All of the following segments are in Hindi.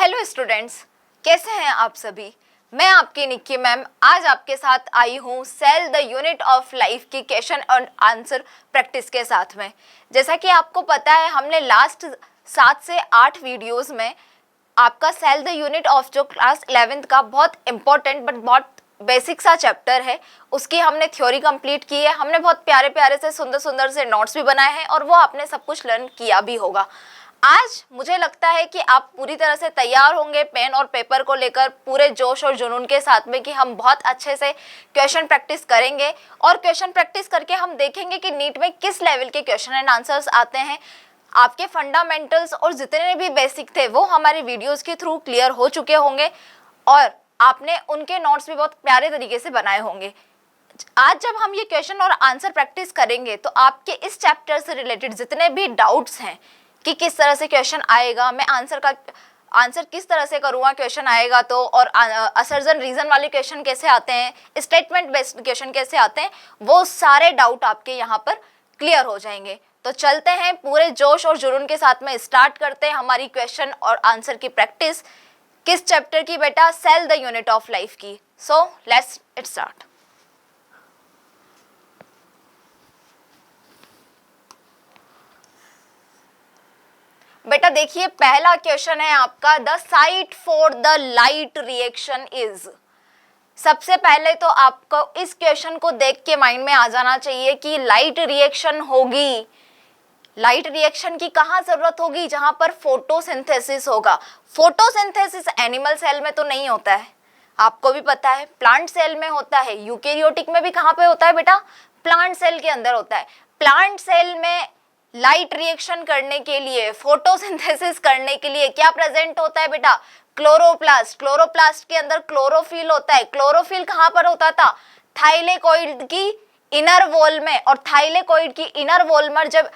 हेलो स्टूडेंट्स, कैसे हैं आप सभी। मैं आपकी निक्की मैम आज आपके साथ आई हूँ cell the unit of life की क्वेश्चन और आंसर प्रैक्टिस के साथ में। जैसा कि आपको पता है, हमने लास्ट 7 से 8 वीडियोस में आपका सेल द यूनिट ऑफ जो क्लास 11th का बहुत इंपॉर्टेंट बट बहुत बेसिक सा चैप्टर है, उसकी हमने थ्योरी कंप्लीट की है। हमने बहुत प्यारे प्यारे से सुंदर सुंदर से नोट्स भी बनाए हैं और वो आपने सब कुछ लर्न किया भी होगा। आज मुझे लगता है कि आप पूरी तरह से तैयार होंगे पेन और पेपर को लेकर पूरे जोश और जुनून के साथ में कि हम बहुत अच्छे से क्वेश्चन प्रैक्टिस करेंगे और क्वेश्चन प्रैक्टिस करके हम देखेंगे कि नीट में किस लेवल के क्वेश्चन एंड आंसर्स आते हैं। आपके फंडामेंटल्स और जितने भी बेसिक थे वो हमारी वीडियोस के थ्रू क्लियर हो चुके होंगे और आपने उनके नोट्स भी बहुत प्यारे तरीके से बनाए होंगे। आज जब हम ये क्वेश्चन और आंसर प्रैक्टिस करेंगे तो आपके इस चैप्टर से रिलेटेड जितने भी डाउट्स हैं कि किस तरह से क्वेश्चन आएगा, मैं आंसर किस तरह से करूँगा, क्वेश्चन आएगा तो, और असर्जन रीजन वाले क्वेश्चन कैसे आते हैं, स्टेटमेंट बेस्ड क्वेश्चन कैसे आते हैं, वो सारे डाउट आपके यहाँ पर क्लियर हो जाएंगे। तो चलते हैं पूरे जोश और जुनून के साथ में स्टार्ट करते हैं हमारी क्वेश्चन और आंसर की प्रैक्टिस। किस चैप्टर की बेटा? Cell the unit of life की। So let's it start. बेटा देखिए, पहला क्वेश्चन है आपका, the site for the light reaction is. सबसे पहले तो आपको इस क्वेश्चन को देख के माइंड में आ जाना चाहिए कि लाइट रिएक्शन होगी। लाइट रिएक्शन की कहाँ जरूरत होगी? जहां पर फोटोसिंथेसिस होगा। फोटोसिंथेसिस एनिमल सेल में तो नहीं होता है, आपको भी पता है, प्लांट सेल में होता है। यूकेरियोटिक में भी कहाँ पे होता है बेटा? प्लांट सेल के अंदर होता है। प्लांट सेल में लाइट रिएक्शन करने के लिए, फोटोसिंथेसिस करने के लिए क्या प्रेजेंट होता है बेटा? क्लोरोप्लास्ट। क्लोरोप्लास्ट के अंदर क्लोरोफिल होता है। क्लोरोफिल कहाँ पर होता था? थाइलेकोइड की इनर वॉल में। और थाइलेकोइड की इनर वॉल में जब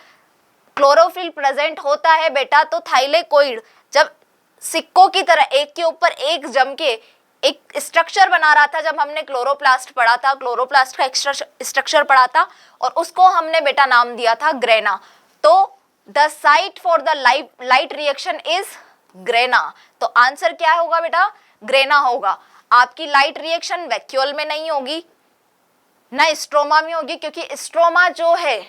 क्लोरोफिल प्रेजेंट होता है बेटा, तो थाइलेकोइड जब सिक्कों की तरह एक के ऊपर एक जम के एक स्ट्रक्चर बना रहा था, जब हमने क्लोरोप्लास्ट पढ़ा था, क्लोरोप्लास्ट का एक्स्ट्रा स्ट्रक्चर पढ़ा था और उसको हमने बेटा नाम दिया था ग्रेना। तो the site for the light reaction is grana. तो आंसर क्या होगा बेटा? ग्रेना होगा। आपकी लाइट रिएक्शन वैक्यूल में नहीं होगी, ना स्ट्रोमा में होगी, क्योंकि स्ट्रोमा जो है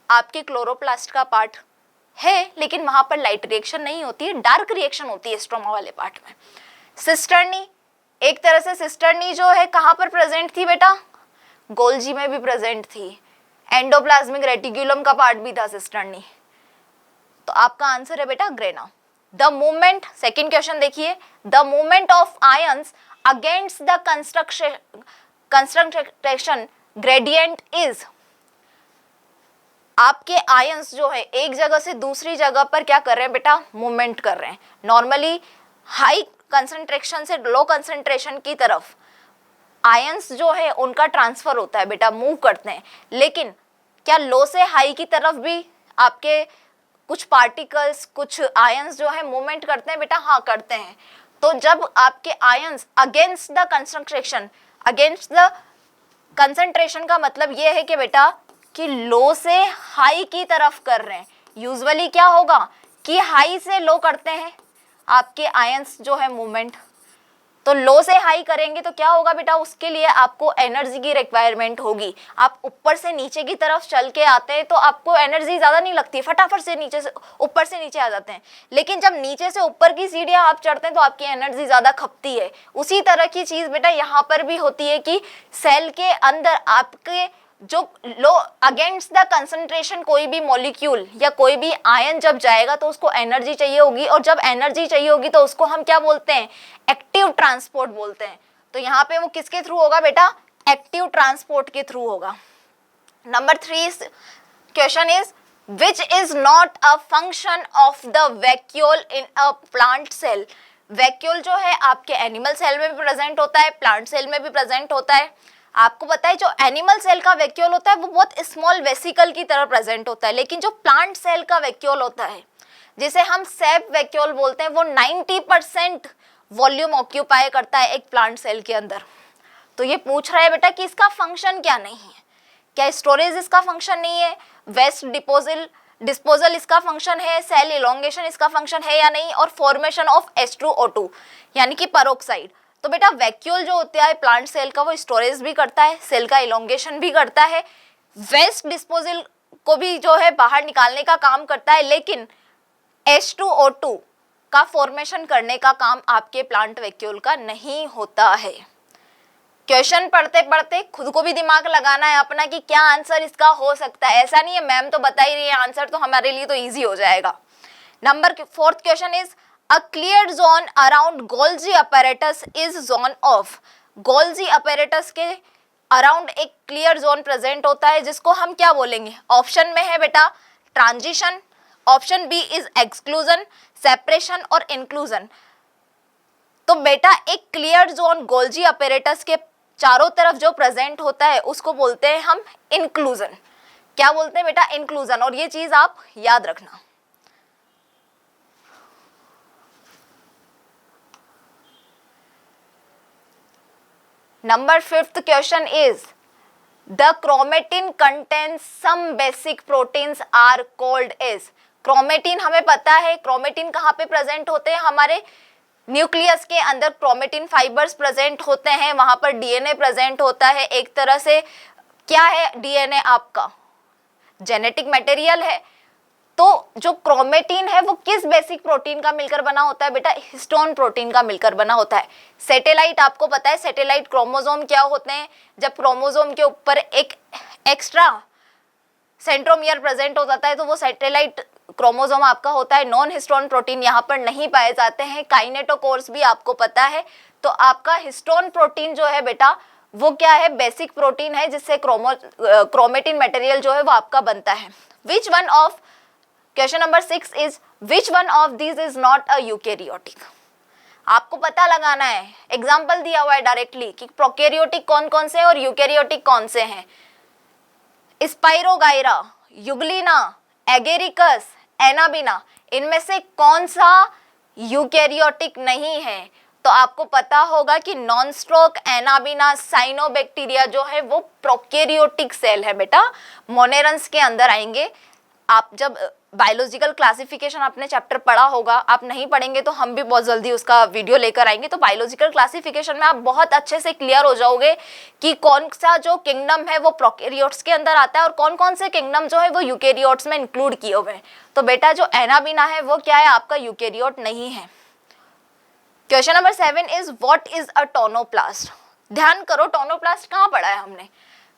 आपके क्लोरोप्लास्ट का पार्ट है, लेकिन वहां पर लाइट रिएक्शन नहीं होती है, डार्क रिएक्शन होती है स्ट्रोमा वाले पार्ट में। सिस्टर्नी, एक तरह से सिस्टर्नी जो है कहां पर प्रेजेंट थी बेटा? गोल्जी में भी प्रेजेंट थी। एंडोप्लाज्मिक रेटिक्यूलम का पार्ट भी था सिस्टर्नी। तो आपका आंसर है बेटा grana. The movement, second question देखिए, the movement of ions against the concentration gradient is. आपके आयंस जो है एक जगह से दूसरी जगह पर क्या कर रहे हैं बेटा? मूवमेंट कर रहे हैं। नॉर्मली हाई कंसंट्रेशन से लो कंसंट्रेशन की तरफ आयंस जो है उनका ट्रांसफर होता है बेटा, मूव करते हैं। लेकिन क्या लो से हाई की तरफ भी आपके कुछ पार्टिकल्स, कुछ आयंस जो है मूवमेंट करते हैं बेटा? हाँ, करते हैं। तो जब आपके ions against the concentration, against the concentration का मतलब ये है कि बेटा कि लो से हाई की तरफ कर रहे हैं। यूजुअली क्या होगा कि हाई से लो करते हैं आपके आयंस जो है मूवमेंट। तो लो से हाई करेंगे तो क्या होगा बेटा? उसके लिए आपको एनर्जी की रिक्वायरमेंट होगी। आप ऊपर से नीचे की तरफ चल के आते हैं तो आपको एनर्जी ज़्यादा नहीं लगती, फटाफट से नीचे से ऊपर से नीचे आ जाते हैं। लेकिन जब नीचे से ऊपर की सीढ़ियाँ आप चढ़ते हैं तो आपकी एनर्जी ज़्यादा खपती है। उसी तरह की चीज़ बेटा यहाँ पर भी होती है कि सेल के अंदर आपके जो लो अगेंस्ट द कंसंट्रेशन कोई भी मॉलिक्यूल या कोई भी आयन जब जाएगा तो उसको एनर्जी चाहिए होगी, और जब एनर्जी चाहिए होगी तो उसको हम क्या बोलते हैं? एक्टिव ट्रांसपोर्ट बोलते हैं। तो यहाँ पे वो किसके थ्रू होगा बेटा? एक्टिव ट्रांसपोर्ट के थ्रू होगा। Number 3 question is, which is not a function of the vacuole in a plant cell. Vacuole जो है आपके एनिमल सेल में भी प्रेजेंट होता है, प्लांट सेल में भी प्रेजेंट होता है। आपको पता है जो एनिमल सेल का वैक्यूल होता है वो बहुत स्मॉल वेसिकल की तरह प्रेजेंट होता है, लेकिन जो प्लांट सेल का वैक्यूल होता है जिसे हम सेप वैक्यूल बोलते हैं, वो 90% वॉल्यूम ऑक्यूपाई करता है एक प्लांट सेल के अंदर। तो ये पूछ रहा है बेटा कि इसका फंक्शन क्या नहीं है? क्या स्टोरेज इसका फंक्शन नहीं है? वेस्ट डिस्पोजल इसका फंक्शन है, सेल इलोंगेशन इसका फंक्शन है या नहीं, और फॉर्मेशन ऑफ H2O2 यानी कि पेरोक्साइड। तो बेटा वैक्यूल जो होता है प्लांट सेल का, वो स्टोरेज भी करता है, सेल का इलोंगेशन भी करता है, वेस्ट डिस्पोजल को भी जो है बाहर निकालने का काम करता है, लेकिन H2O2 का फॉर्मेशन करने का काम आपके प्लांट वैक्यूल का नहीं होता है। क्वेश्चन पढ़ते पढ़ते खुद को भी दिमाग लगाना है अपना कि क्या आंसर इसका हो सकता है। ऐसा नहीं है मैम तो बता ही रही है आंसर, तो हमारे लिए तो इजी हो जाएगा। Number 4th question is a clear zone around Golgi apparatus is zone of. Golgi apparatus के अराउंड एक क्लियर जोन प्रेजेंट होता है जिसको हम क्या बोलेंगे? ऑप्शन में है बेटा transition, option B is exclusion, separation और इंक्लूजन। तो बेटा एक क्लियर जोन गोल्जी अपैरेटस के चारों तरफ जो प्रेजेंट होता है उसको बोलते हैं हम इंक्लूजन। क्या बोलते हैं बेटा? इंक्लूजन। और ये चीज आप याद रखना। Number 5th question is the chromatin contains some basic proteins are called as. Chromatin हमें पता है, क्रोमेटिन कहाँ पे प्रेजेंट होते हैं? हमारे न्यूक्लियस के अंदर क्रोमेटिन फाइबर्स प्रेजेंट होते हैं, वहां पर डीएनए प्रेजेंट होता है। एक तरह से क्या है डीएनए? आपका जेनेटिक मटेरियल है। तो जो क्रोमेटिन है वो किस बेसिक प्रोटीन का मिलकर बना होता है बेटा? हिस्टोन प्रोटीन का मिलकर बना होता है। सैटेलाइट आपको पता है, सैटेलाइट क्रोमोसोम क्या होते हैं? जब क्रोमोसोम के ऊपर एक एक्स्ट्रा सेंट्रोमियर प्रेजेंट हो जाता है तो वो सैटेलाइट क्रोमोसोम आपका होता है। नॉन हिस्टोन प्रोटीन यहाँ पर नहीं पाए जाते हैं। काइनेटोकोर्स भी आपको पता है। तो आपका हिस्टोन प्रोटीन जो है बेटा वो क्या है? बेसिक प्रोटीन है जिससे क्रोमेटिन मटेरियल जो है वो आपका बनता है। Which one of question number 6 is which one of these is not a eukaryotic. आपको पता लगाना है, एग्जाम्पल दिया हुआ है डायरेक्टली कि प्रोकैरियोटिक कौन कौन से हैं और यूकेरियोटिक कौन से हैं। स्पाइरोगाइरा, युग्लिना, एगेरिकस, एनाबिना, इनमें से कौन सा यूकेरियोटिक नहीं है? तो आपको पता होगा कि नॉन स्ट्रोक, एनाबिना, साइनोबैक्टीरिया जो है वो प्रोकैरियोटिक सेल है बेटा, मोनेरंस के अंदर आएंगे। आप जब बायोलॉजिकल क्लासिफिकेशन आपने चैप्टर पढ़ा होगा, आप नहीं पढ़ेंगे तो हम भी बहुत जल्दी उसका वीडियो लेकर आएंगे। तो बायोलॉजिकल क्लासिफिकेशन में आप बहुत अच्छे से क्लियर हो जाओगे कि कौन सा जो किंगडम है वो प्रोकैरियोट्स के अंदर आता है और कौन कौन से किंगडम जो है वो यूकेरियोट्स में इंक्लूड किए हुए हैं। तो बेटा जो एनाबिना है वो क्या है? आपका यूकेरियोट नहीं है। Question number 7 is what is a tonoplast. ध्यान करो, टोनोप्लास्ट कहाँ पढ़ा है हमने?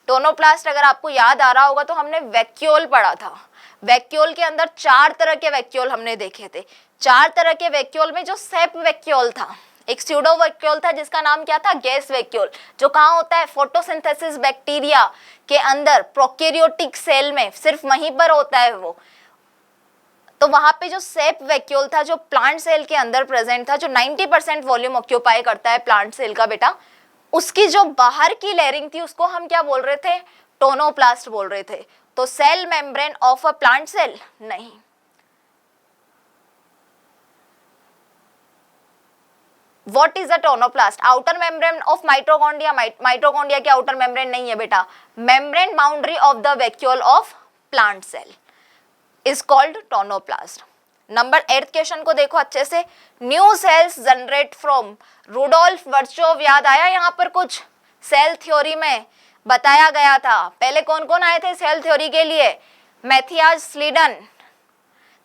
टोनोप्लास्ट अगर आपको याद आ रहा होगा तो हमने वैक्यूल पढ़ा था। वैक्यूल के अंदर 4 तरह के वैक्यूल हमने देखे थे। 4 तरह के वैक्यूल में जो सेप वैक्यूल था, एक स्यूडो वैक्यूल था जिसका नाम क्या था? गैस वैक्यूल, जो कहाँ होता है? फोटोसिंथेसिस बैक्टीरिया के अंदर, प्रोकैरियोटिक सेल में, सिर्फ वहीं पर होता है वो। तो वहां पे जो सेप वैक्यूल था जो प्लांट सेल के अंदर प्रेजेंट था, जो 90% वॉल्यूम ऑक्यूपाई करता है प्लांट सेल का बेटा, उसकी जो बाहर की लेयरिंग थी उसको हम क्या बोल रहे थे? टोनोप्लास्ट बोल रहे थे। तो cell membrane of a plant cell नहीं। What is a tonoplast? Outer membrane of mitochondria. Mitochondria के आउटर मेम्ब्रेन नहीं है बेटा। Membrane boundary of the vacuole of plant cell is called tonoplast. Number 8 question को देखो अच्छे से। New cells generate from Rudolf Virchow. याद आया यहाँ पर कुछ सेल थ्योरी में बताया गया था। पहले कौन कौन आए थे सेल थ्योरी के लिए? मैथियाज स्लीडन,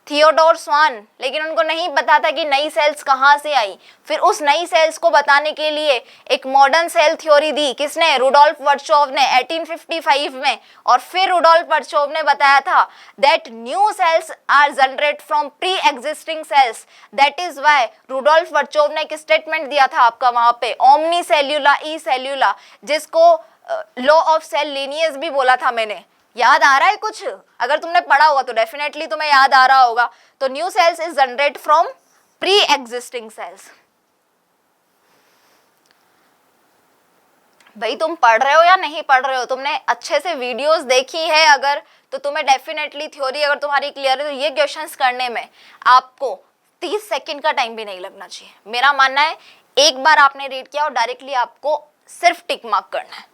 थियोडोर स्वान, लेकिन उनको नहीं पता था कि नई सेल्स कहाँ से आई। फिर उस नई सेल्स को बताने के लिए एक मॉडर्न सेल थ्योरी दी। किसने? रुडोल्फ वर्चोव ने 1855 में। और फिर रुडोल्फ वर्चोव ने बताया था that new cells are generate from pre existing cells. That is why Rudolf Virchow ने एक स्टेटमेंट दिया था आपका वहां पे, ओमनी सेल्यूला ई सेल्यूला, जिसको लॉ ऑफ सेल लीनियज भी बोला था मैंने। याद आ रहा है कुछ? अगर तुमने पढ़ा होगा तो डेफिनेटली तुम्हें याद आ रहा होगा। तो new sales is generate from pre existing sales. भाई तुम पढ़ रहे हो या नहीं पढ़ रहे हो? तुमने अच्छे से वीडियोस देखी है अगर, तो तुम्हें डेफिनेटली थ्योरी अगर तुम्हारी क्लियर है तो ये क्वेश्चंस करने में आपको 30 सेकंड का टाइम भी नहीं लगना चाहिए। मेरा मानना है एक बार आपने रीड किया और डायरेक्टली आपको सिर्फ टिक मार्क करना है।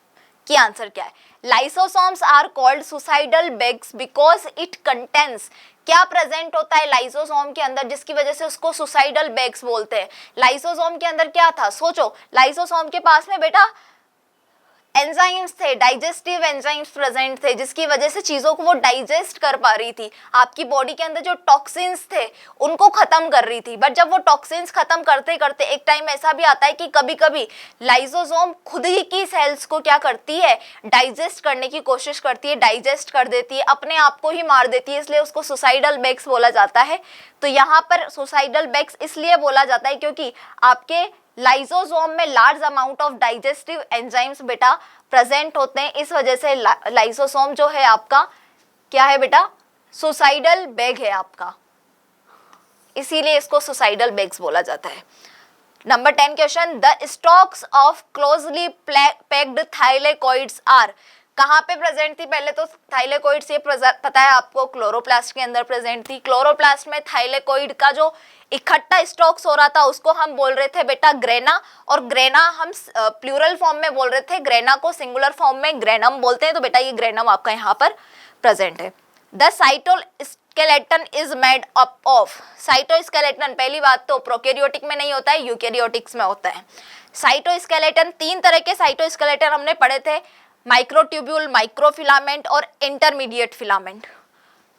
कि आंसर क्या है। Lysosomes are called suicidal bags because it contains, क्या प्रेजेंट होता है लाइसोसोम के अंदर जिसकी वजह से उसको सुसाइडल बैग्स बोलते हैं। लाइसोसोम के अंदर क्या था, सोचो, लाइसोसोम के पास में बेटा एंजाइम्स थे, डाइजेस्टिव एंजाइम्स प्रेजेंट थे, जिसकी वजह से चीजों को वो डाइजेस्ट कर पा रही थी, आपकी बॉडी के अंदर जो टॉक्सिन्स थे उनको खत्म कर रही थी। बट जब वो टॉक्सिन्स खत्म करते करते एक टाइम ऐसा भी आता है कि कभी कभी लाइसोसोम खुद ही की सेल्स को क्या करती है, डाइजेस्ट करने की कोशिश करती है, डाइजेस्ट कर देती है, अपने आप को ही मार देती है, इसलिए उसको सुसाइडल बैग्स बोला जाता है। तो यहाँ पर सुसाइडल बैग्स इसलिए बोला जाता है क्योंकि आपके लाइसोसोम में large amount of digestive enzymes बेटा प्रेजेंट होते हैं, इस वजह से लाइसोसोम जो है आपका क्या है बेटा, सुसाइडल बैग है आपका, इसीलिए इसको सुसाइडल बैग्स बोला जाता है। Number 10 question, the stocks of closely packed thylakoids are, कहाँ पे प्रेजेंट थी, पहले तो थाइलेकोइड्स ये पता है आपको क्लोरोप्लास्ट के अंदर प्रेजेंट थी। क्लोरोप्लास्ट में थाइलेकोइड का जो इकट्ठा स्टॉक्स हो रहा था उसको हम बोल रहे थे बेटा ग्रेना, और ग्रेना हम प्लूरल फॉर्म में बोल रहे थे, ग्रेना को सिंगुलर फॉर्म में ग्रेनम बोलते हैं, तो बेटा ये ग्रेनम आपका यहाँ पर प्रेजेंट है। The cytoskeleton is made up of, cytoskeleton पहली बात तो प्रोकैरियोटिक में नहीं होता है, यूकैरियोटिक्स में होता है। साइटोस्केलेटन, तीन तरह के साइटोस्केलेटन हमने पढ़े थे, माइक्रोट्यूब्यूल, माइक्रोफिलामेंट और इंटरमीडिएट फिलामेंट।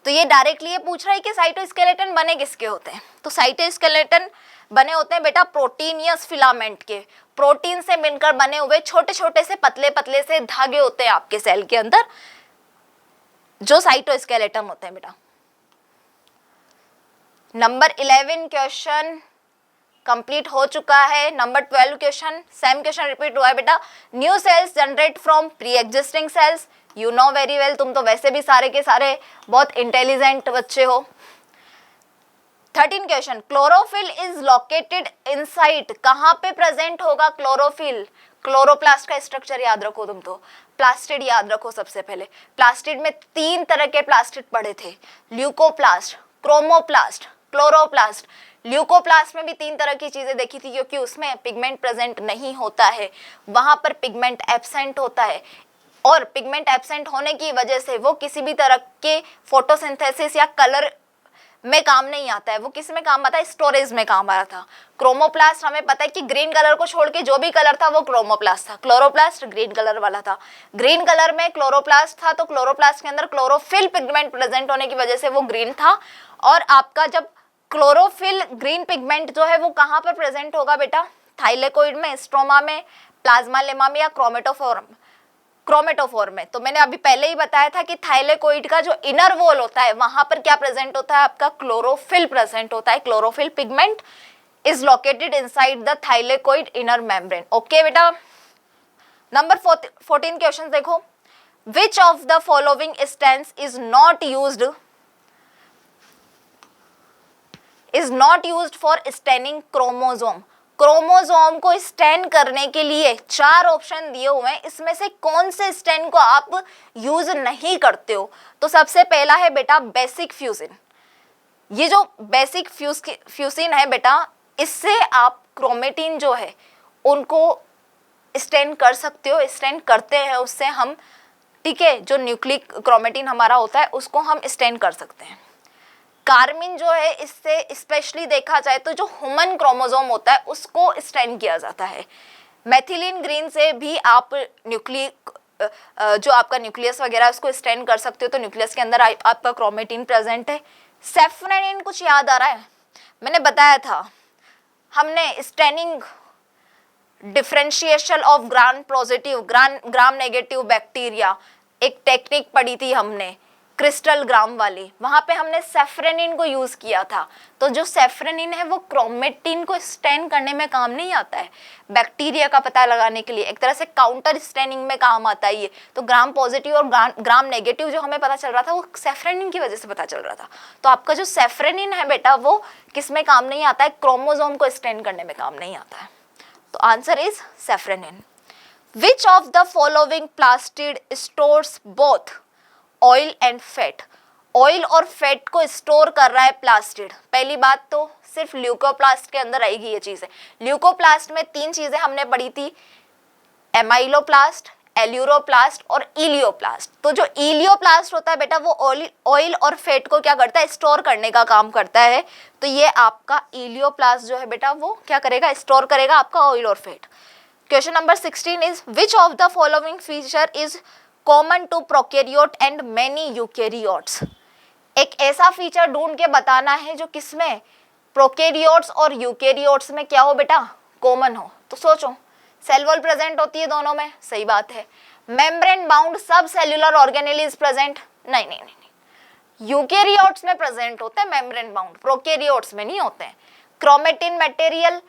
तो ये डायरेक्टली ये पूछ रहा है कि साइटोस्केलेटन बने किसके होते हैं, तो साइटोस्केलेटन बने होते हैं बेटा प्रोटीनियस फिलामेंट के, प्रोटीन से मिलकर बने हुए छोटे छोटे से पतले पतले से धागे होते हैं आपके सेल के अंदर, जो साइटोस्केलेटन होते हैं बेटा। नंबर 11 क्वेश्चन कंप्लीट हो चुका है। Number 12 question, same question repeat हुआ है बेटा। New cells generate from pre existing sales, you know very well, तुम तो वैसे भी सारे के सारे बहुत इंटेलिजेंट बच्चे हो। 13 question, chlorophyll is located inside, कहाँ पे प्रेजेंट होगा क्लोरोफिल, क्लोरोप्लास्ट का स्ट्रक्चर याद रखो तुम तो, प्लास्टिड याद रखो सबसे पहले। प्लास्टिड में तीन तरह के प्लास्टिड पढ़े थे, ल्यूकोप्लास्ट, क्रोमोप्लास्ट, क्लोरोप्लास्ट। ल्यूकोप्लास्ट में भी तीन तरह की चीजें देखी थी क्योंकि उसमें पिगमेंट प्रेजेंट नहीं होता है, वहां पर पिगमेंट एब्सेंट होता है, और पिगमेंट एब्सेंट होने की वजह से वो किसी भी तरह के फोटोसिंथेसिस या कलर में काम नहीं आता है, वो किस में काम आता है, स्टोरेज में काम आ रहा था। क्रोमोप्लास्ट हमें पता है कि ग्रीन कलर को छोड़ के जो भी कलर था वो क्रोमोप्लास्ट था, क्लोरोप्लास्ट ग्रीन कलर वाला था। ग्रीन कलर में क्लोरोप्लास्ट था, तो क्लोरोप्लास्ट के अंदर क्लोरोफिल पिगमेंट प्रेजेंट होने की वजह से वो ग्रीन था। और आपका जब क्लोरोफिल ग्रीन पिगमेंट जो है वो कहाँ पर प्रेजेंट होगा बेटा, थाइलेकोइड में, स्ट्रोमा में, प्लाज्मा लेमा में या क्रोमेटोफोर में। तो मैंने अभी पहले ही बताया था कि थाइलेकोइड का जो इनर वॉल होता है वहां पर क्या प्रेजेंट होता है, आपका क्लोरोफिल प्रेजेंट होता है। Chlorophyll pigment is located inside the thylakoid inner membrane. Okay बेटा। नंबर 14 क्वेश्चन देखो, which of the following stains is not used for staining chromosome. Chromosome को स्टैन करने के लिए चार ऑप्शन दिए हुए हैं, इसमें से कौन से स्टैन को आप यूज नहीं करते हो। तो सबसे पहला है बेटा बेसिक फ्यूजिन। ये जो बेसिक फ्यूजिन है बेटा, इससे आप क्रोमेटिन जो है उनको स्टैन कर सकते हो, स्टैन करते हैं उससे हम, ठीक है, जो न्यूक्लिक क्रोमेटिन हमारा होता है उसको हम स्टैन कर सकते हैं। कार्मिन जो है, इससे स्पेशली देखा जाए तो जो ह्यूमन क्रोमोसोम होता है उसको स्टैन किया जाता है। मेथिलीन ग्रीन से भी आप न्यूक्लिक जो आपका न्यूक्लियस वगैरह है उसको स्टैन कर सकते हो, तो न्यूक्लियस के अंदर आपका क्रोमेटिन प्रेजेंट है। सेफ्रेनिन, कुछ याद आ रहा है, मैंने बताया था हमने staining differentiation of gram positive gram negative bacteria, एक टेक्निक पढ़ी थी हमने क्रिस्टल ग्राम वाली, वहां पे हमने सेफ्रेनिन को यूज किया था। तो जो सेफ्रेनिन है वो क्रोमेटिन को स्टैन करने में काम नहीं आता है, बैक्टीरिया का पता लगाने के लिए एक तरह से काउंटर स्टैनिंग में काम आता है ये। तो ग्राम पॉजिटिव और ग्राम नेगेटिव जो हमें पता चल रहा था वो सेफ्रेनिन की वजह से पता चल रहा था। तो आपका जो सेफ्रेनिन है बेटा वो किस में काम नहीं आता है, क्रोमोसोम को स्टैन करने में काम नहीं आता है। तो answer is safranin. Which of the following plastid stores both oil and fat. Oil और फैट को स्टोर कर रहा है प्लास्टिड। पहली बात तो सिर्फ ल्यूकोप्लास्ट के अंदर आएगी ये चीजें। ल्यूकोप्लास्ट में तीन चीजें हमने पढ़ी थी, एमाइलोप्लास्ट, एल्यूरोप्लास्ट और इलियोप्लास्ट। तो जो इलियोप्लास्ट होता है बेटा वो ऑयल और फैट को क्या करता है, स्टोर करने का काम करता है। तो ये आपका इलियोप्लास्ट जो है बेटा वो क्या करेगा, स्टोर करेगा आपका ऑयल और fat. Question number 16 is which of the following feature is common to prokaryote and many eukaryotes. एक ऐसा फीचर ढूंढ के बताना है जो किसमें, प्रोकैरियोट्स और यूकैरियोट्स में क्या हो बेटा, कॉमन हो। तो सोचो, सेल वॉल प्रेजेंट होती है दोनों में, सही बात है। मेम्ब्रेन बाउंड सब सेल्यूलर ऑर्गेनेल इज प्रेजेंट, नहीं नहीं नहीं, यूकैरियोट्स में प्रेजेंट होते हैं मेम्ब्रेन बाउंड, प्रोकैरियोट्स में नहीं होते हैं। क्रोमेटिन मटेरियल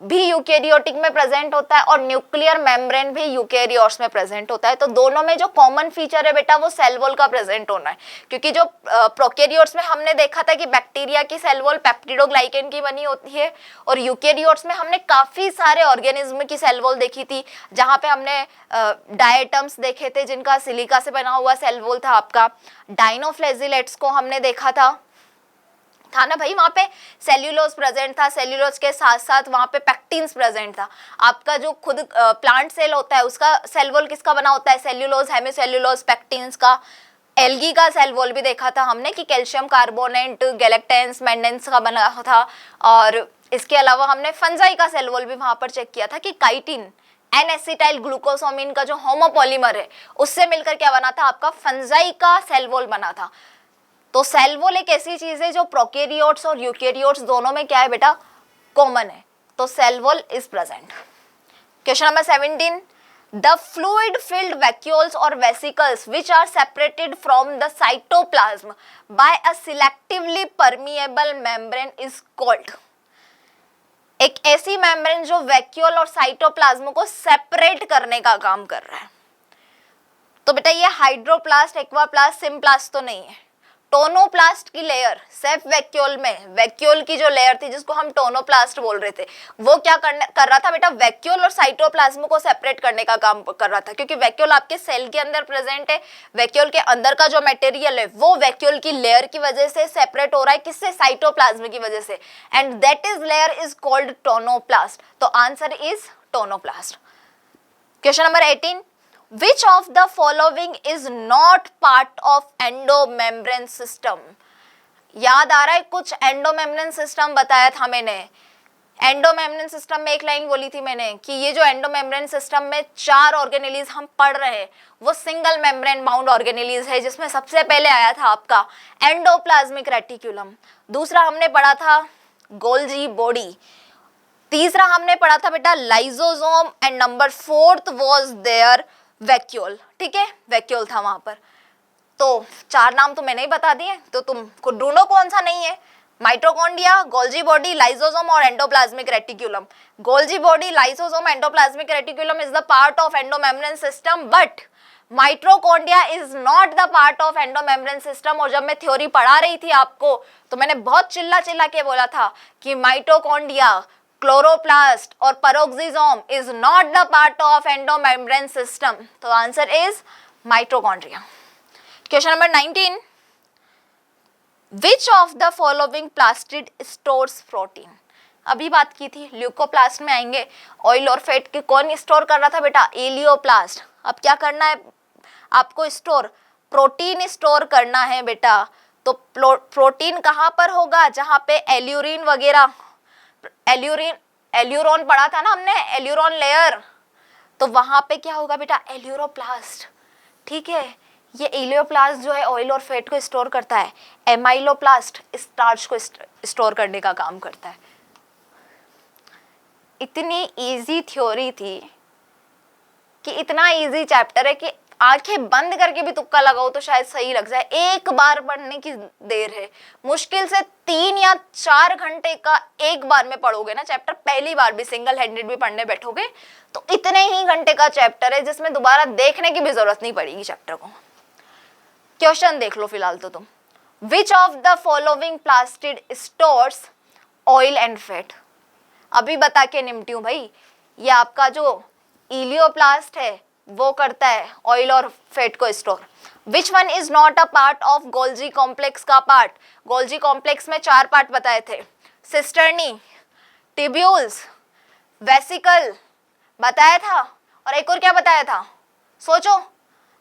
भी यूकैरियोटिक में प्रेजेंट होता है और न्यूक्लियर मेम्ब्रेन भी यूकैरियोट्स में प्रेजेंट होता है। तो दोनों में जो कॉमन फीचर है बेटा वो सेल वॉल का प्रेजेंट होना है, क्योंकि जो प्रोकैरियोट्स में हमने देखा था कि बैक्टीरिया की सेल वॉल पेप्टिडोग्लाइकेन की बनी होती है, और यूकैरियोट्स में हमने काफी सारे ऑर्गेनिज्म की सेल वॉल देखी थी, जहां पे हमने डायटम्स देखे थे जिनका सिलिका से बना हुआ सेल वॉल था आपका। डाइनोफ्लेजिलेट्स को हमने देखा था ना भाई, वहां पे सेल्यूलोज प्रेजेंट था, सेल्यूलोज के साथ साथ वहां पे पैक्टिन्स प्रेजेंट था। आपका जो खुद प्लांट सेल होता है उसका सेल वॉल किसका बना होता है, सेल्यूलोज, हेमिसेल्यूलोज, पैक्टिन्स का। एल्गी का सेल वॉल भी देखा था हमने कि कैल्शियम कार्बोनेट, गैलेक्टेंस, मैंडेंस का बना था। और इसके अलावा हमने फंजाई का सेल वॉल भी वहां पर चेक किया था कि काइटिन एन एसिटाइल ग्लूकोसामिन का जो होमोपॉलीमर है उससे मिलकर क्या बना था, आपका फंजाई का सेल वॉल बना था। तो सेल वॉल एक ऐसी चीज है जो प्रोकैरियोट्स और यूकैरियोट्स दोनों में क्या है बेटा, कॉमन है। तो cell wall is present. Question number 17, the fluid filled vacuoles और vesicles which are separated from the cytoplasm by a selectively permeable membrane is called. एक ऐसी मेम्ब्रेन जो वैक्यूल और साइटोप्लाज्म को सेपरेट करने का काम कर रहा है। तो बेटा ये हाइड्रोप्लास्ट, एक्वाप्लास्ट, सिम्प्लास्ट तो नहीं है। टोनोप्लास्ट की लेयर सेफ वैक्यूल में, वैक्यूल की जो लेयर थी जिसको हम टोनोप्लास्ट बोल रहे थे, वो क्या कर रहा था बेटा, वैक्यूल और साइटोप्लाज्म को सेपरेट करने का काम कर रहा था। क्योंकि वैक्यूल आपके सेल के अंदर प्रेजेंट है, वैक्यूल के अंदर का जो मटेरियल है वो वैक्यूल की लेयर की वजह से सेपरेट हो रहा है, किससे, साइटोप्लाज्म की वजह से, and that is layer is called tonoplast. तो answer is tonoplast. Question number 18, Which of the following is not part of endomembrane system? याद आ रहा है, कुछ एंडोमेम्ब्रेन सिस्टम बताया था मैंने। एंडोमेम्ब्रेन सिस्टम में एक लाइन बोली थी मैंने कि ये जो एंडोमेम्ब्रेन सिस्टम में 4 ऑर्गेनेलीज हम पढ़ रहे हैं वो सिंगल मेम्ब्रेन बाउंड ऑर्गेनेलीज है, जिसमें सबसे पहले आया था आपका एंडोप्लाज्मिक रेटिकुलम, दूसरा हमने पढ़ा था गोल्जी बॉडी, तीसरा हमने पढ़ा था बेटा lysosome, and number 4th was there vacuole. ठीक है, वैक्यूल था वहां पर। तो 4 नाम तो मैंने ही बता दिए, तो तुम खुद ढूंढो कौन सा नहीं है। माइटोकॉन्ड्रिया, गोल्जी बॉडी, लाइसोसोम और endoplasmic reticulum. Golgi body, lysosome, endoplasmic reticulum is the part of endomembrane system, but mitochondria is not the part of endomembrane system. और जब मैं थ्योरी पढ़ा रही थी आपको तो मैंने बहुत चिल्ला चिल्ला के बोला था कि माइटोकॉन्ड्रिया, क्लोरोप्लास्ट और peroxisome is not the part of endomembrane system. तो answer is mitochondria. Question number 19, which of the following plastid stores protein. अभी बात की थी, ल्यूकोप्लास्ट में आएंगे। ऑयल और फैट के कौन स्टोर कर रहा था बेटा, इलियोप्लास्ट। अब क्या करना है आपको, स्टोर प्रोटीन स्टोर करना है बेटा। तो प्रोटीन कहाँ पर होगा, जहाँ पे एल्यूरिन वगैरह, एल्यूरोन पढ़ा था ना हमने, एल्यूरोन लेयर, तो वहां पे क्या होगा बेटा, एल्यूरोप्लास्ट। ठीक है, ये इलियोप्लास्ट जो है ऑयल और फैट को स्टोर करता है, एमाइलोप्लास्ट स्टार्च को स्टोर करने का काम करता है। इतनी इजी थ्योरी थी कि इतना इजी चैप्टर है कि आंखें बंद करके भी तुक्का लगाओ तो शायद सही लग जाए। एक बार पढ़ने की देर है, मुश्किल से 3 या 4 घंटे का एक बार में पढ़ोगे ना चैप्टर, पहली बार भी सिंगल हैंडेड भी पढ़ने बैठोगे तो इतने ही घंटे का चैप्टर है जिसमें दोबारा देखने की भी जरूरत नहीं पड़ेगी चैप्टर को। क्वेश्चन देख लो फिलहाल तो तुम, विच of the following plastid stores oil and fat. अभी बता के निपटी हूं भाई, ये आपका जो इलियोप्लास्ट है वो करता है ऑयल और फैट को store. Which one is not a part of Golgi complex का पार्ट। गोल्जी कॉम्प्लेक्स में 4 पार्ट बताए थे, सिस्टर्नी, टिब्यूल्स, वेसिकल बताया था, और एक और क्या बताया था, सोचो,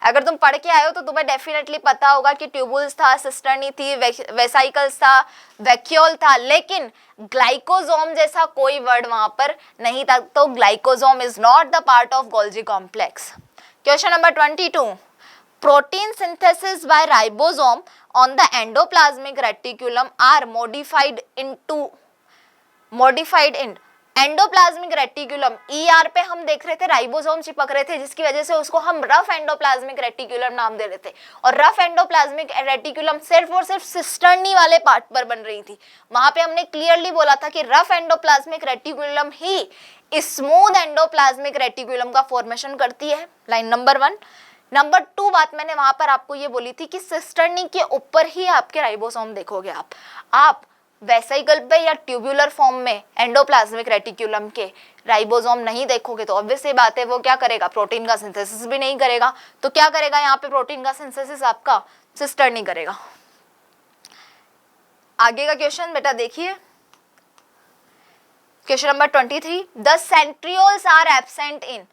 अगर तुम पढ़ के आए हो तो तुम्हें डेफिनेटली पता होगा कि ट्यूबुल्स था, सिस्टर्नी थी, वेसाइकल्स था, वैक्यूल था, लेकिन ग्लाइकोसोम जैसा कोई वर्ड वहां पर नहीं था। तो glycosome is not the part of Golgi complex. Question number 22, protein synthesis by ribosome on the endoplasmic reticulum are modified in endoplasmic reticulum, ER पे हम देख रहे थे राइबोसोम चिपक रहे थे, जिसकी वजह से उसको हम रफ एंडोप्लाज्मिक रेटिकुलम नाम दे रहे थे। और रफ एंडोप्लाज्मिक रेटिकुलम सिर्फ और सिर्फ सिस्टर्नी वाले पार्ट पर बन रही थी। वहां पे हमने क्लियरली बोला था कि रफ एंडोप्लाज्मिक रेटिकुलम ही स्मूथ एंडोप्लाज्मिक रेटिकुलम का फॉर्मेशन करती है। Line number 1। नंबर 2 बात मैंने वहां पर आपको ये बोली थी कि सिस्टर्नी के ऊपर ही आपके राइबोसोम देखोगे आप वेसिकल पे या ट्यूबुलर फॉर्म में एंडोप्लाज्मिक रेटिकुलम के राइबोसोम नहीं देखोगे, तो ऑब्वियस सी बात है वो क्या करेगा, प्रोटीन का सिंथेसिस भी नहीं करेगा। तो क्या करेगा यहाँ पे, प्रोटीन का सिंथेसिस आपका सिस्टर्नी करेगा। आगे का क्वेश्चन बेटा देखिए, question number 23, the centrioles are absent in.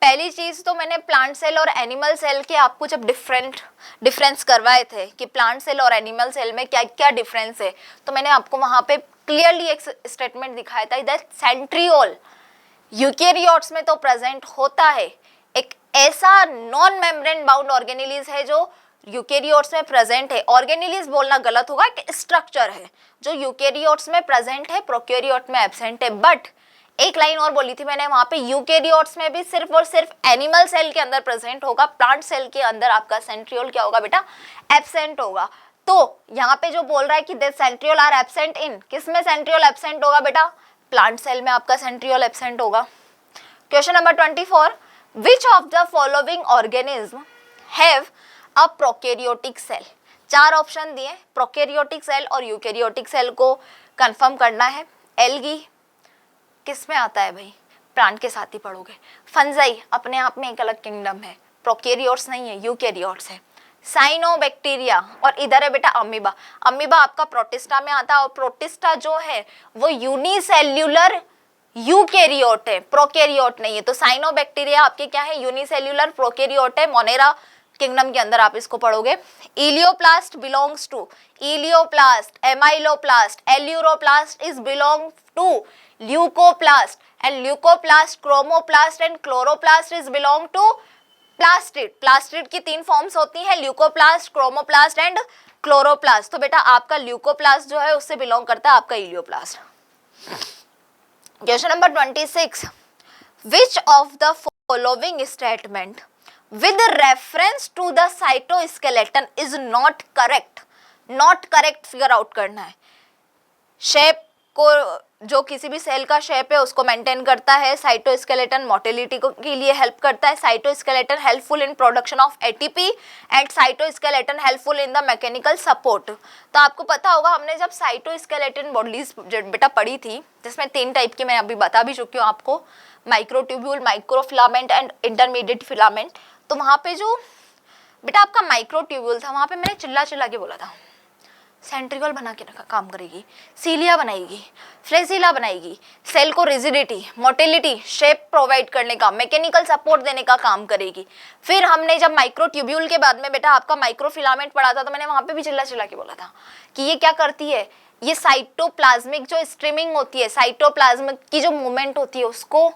पहली चीज तो मैंने प्लांट सेल और एनिमल सेल के आपको जब डिफरेंस करवाए थे कि प्लांट सेल और एनिमल सेल में क्या क्या डिफरेंस है, तो मैंने आपको वहां पे क्लियरली एक स्टेटमेंट दिखाया था दैट सेंट्रियोल यूकेरियोट्स में तो प्रेजेंट होता है, एक ऐसा नॉन मेम्ब्रेन बाउंड ऑर्गेनेलिज है जो यूकेरियोट्स में प्रेजेंट है। ऑर्गेनेलिज बोलना गलत होगा, एक स्ट्रक्चर है जो यूकेरियोट्स में प्रेजेंट है, प्रोकैरियोट में एब्सेंट है। बट एक लाइन और बोली थी मैंने वहां पे, यूकेरियोट्स में भी सिर्फ और सिर्फ एनिमल सेल के अंदर प्रेजेंट होगा, प्लांट सेल के अंदर आपका सेंट्रियोल क्या होगा बेटा, एब्सेंट होगा। तो यहाँ पे जो बोल रहा है कि the centriole are absent in, किसमें सेंट्रियोल एब्सेंट होगा बेटा, प्लांट सेल में आपका सेंट्रियोल एब्सेंट होगा। Question number 24, which of the following organism have a prokaryotic cell. 4 option दिए, प्रोकैरियोटिक सेल और यूकेरियोटिक सेल को कंफर्म करना है। एल्गी किस में आता है भाई, प्लांट के साथ ही पढ़ोगे। फंजाई अपने आप में एक अलग किंगडम है, प्रोकैरियोट्स नहीं है, यूकेरियोट्स है। साइनोबैक्टीरिया, और इधर है बेटा अमीबा। अमीबा आपका प्रोटिस्टा में आता है, और प्रोटिस्टा जो है वो यूनिसेल्युलर यूकेरियोट है, प्रोकैरियोट नहीं है। तो साइनोबैक्टीरिया आपके क्या है, यूनिसेल्युलर प्रोकैरियोट है, मोनेरा किंगडम के अंदर आप इसको पढ़ोगे। Elaioplast belongs to, elaioplast, amyloplast, aleuroplast is belong to leucoplast, and leucoplast, chromoplast and chloroplast is belong to plastid। Plastid की 3 फॉर्म्स होती हैं, ल्यूकोप्लास्ट, क्रोमोप्लास्ट एंड क्लोरोप्लास्ट। तो बेटा आपका ल्यूकोप्लास्ट जो है उससे बिलोंग करता है आपका elaioplast. Question number 26, which of the following statement with reference to the cytoskeleton is not correct। Not correct figure out करना है। शेप को, जो किसी भी सेल का शेप है उसको मेंटेन करता है। साइटोस्केलेटन मोटिलिटी के लिए हेल्प करता है। Cytoskeleton helpful in production of ATP and cytoskeleton helpful in the mechanical support. तो आपको पता होगा हमने जब साइटोस्केलेटन बॉडीज बेटा पढ़ी थी, जिसमें 3 टाइप की मैं अभी बता भी चुकी हूँ आपको, microtubule, microfilament and intermediate filament. तो वहाँ पे जो बेटा आपका माइक्रोट्यूब्यूल था, वहाँ पे मैंने चिल्ला चिल्ला के बोला था सेंट्रियोल बना के रखा काम करेगी, सीलिया बनाएगी, फ्लेजिला बनाएगी, सेल को रिजिडिटी, मोटिलिटी, शेप प्रोवाइड करने का, मैकेनिकल सपोर्ट देने का काम करेगी। फिर हमने जब माइक्रोट्यूब्यूल के बाद में बेटा आपका माइक्रोफिलामेंट पढ़ा था, तो मैंने वहाँ पे भी चिल्ला चिल्ला के बोला था कि ये क्या करती है, ये साइटोप्लाज्मिक जो स्ट्रीमिंग होती है, साइटोप्लाज्मिक की जो मूवमेंट होती है उसको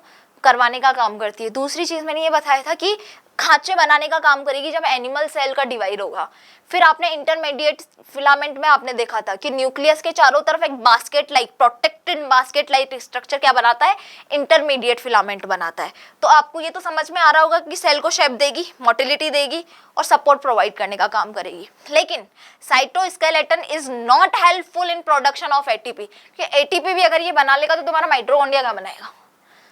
करवाने का काम करती है। दूसरी चीज मैंने ये बताया था कि खांचे बनाने का काम करेगी जब एनिमल सेल का डिवाइड होगा। फिर आपने इंटरमीडिएट फिलामेंट में आपने देखा था कि न्यूक्लियस के चारों तरफ एक basket like, protected basket like structure क्या बनाता है, इंटरमीडिएट फिलामेंट बनाता है। तो आपको ये तो समझ में आ रहा होगा कि सेल को शेप देगी, मोटिलिटी देगी और सपोर्ट प्रोवाइड करने का काम करेगी। लेकिन cytoskeleton is not helpful in production of ATP. कि एटीपी भी अगर ये बना लेगा तो तुम्हारा माइटोकॉन्ड्रिया क्या बनाएगा।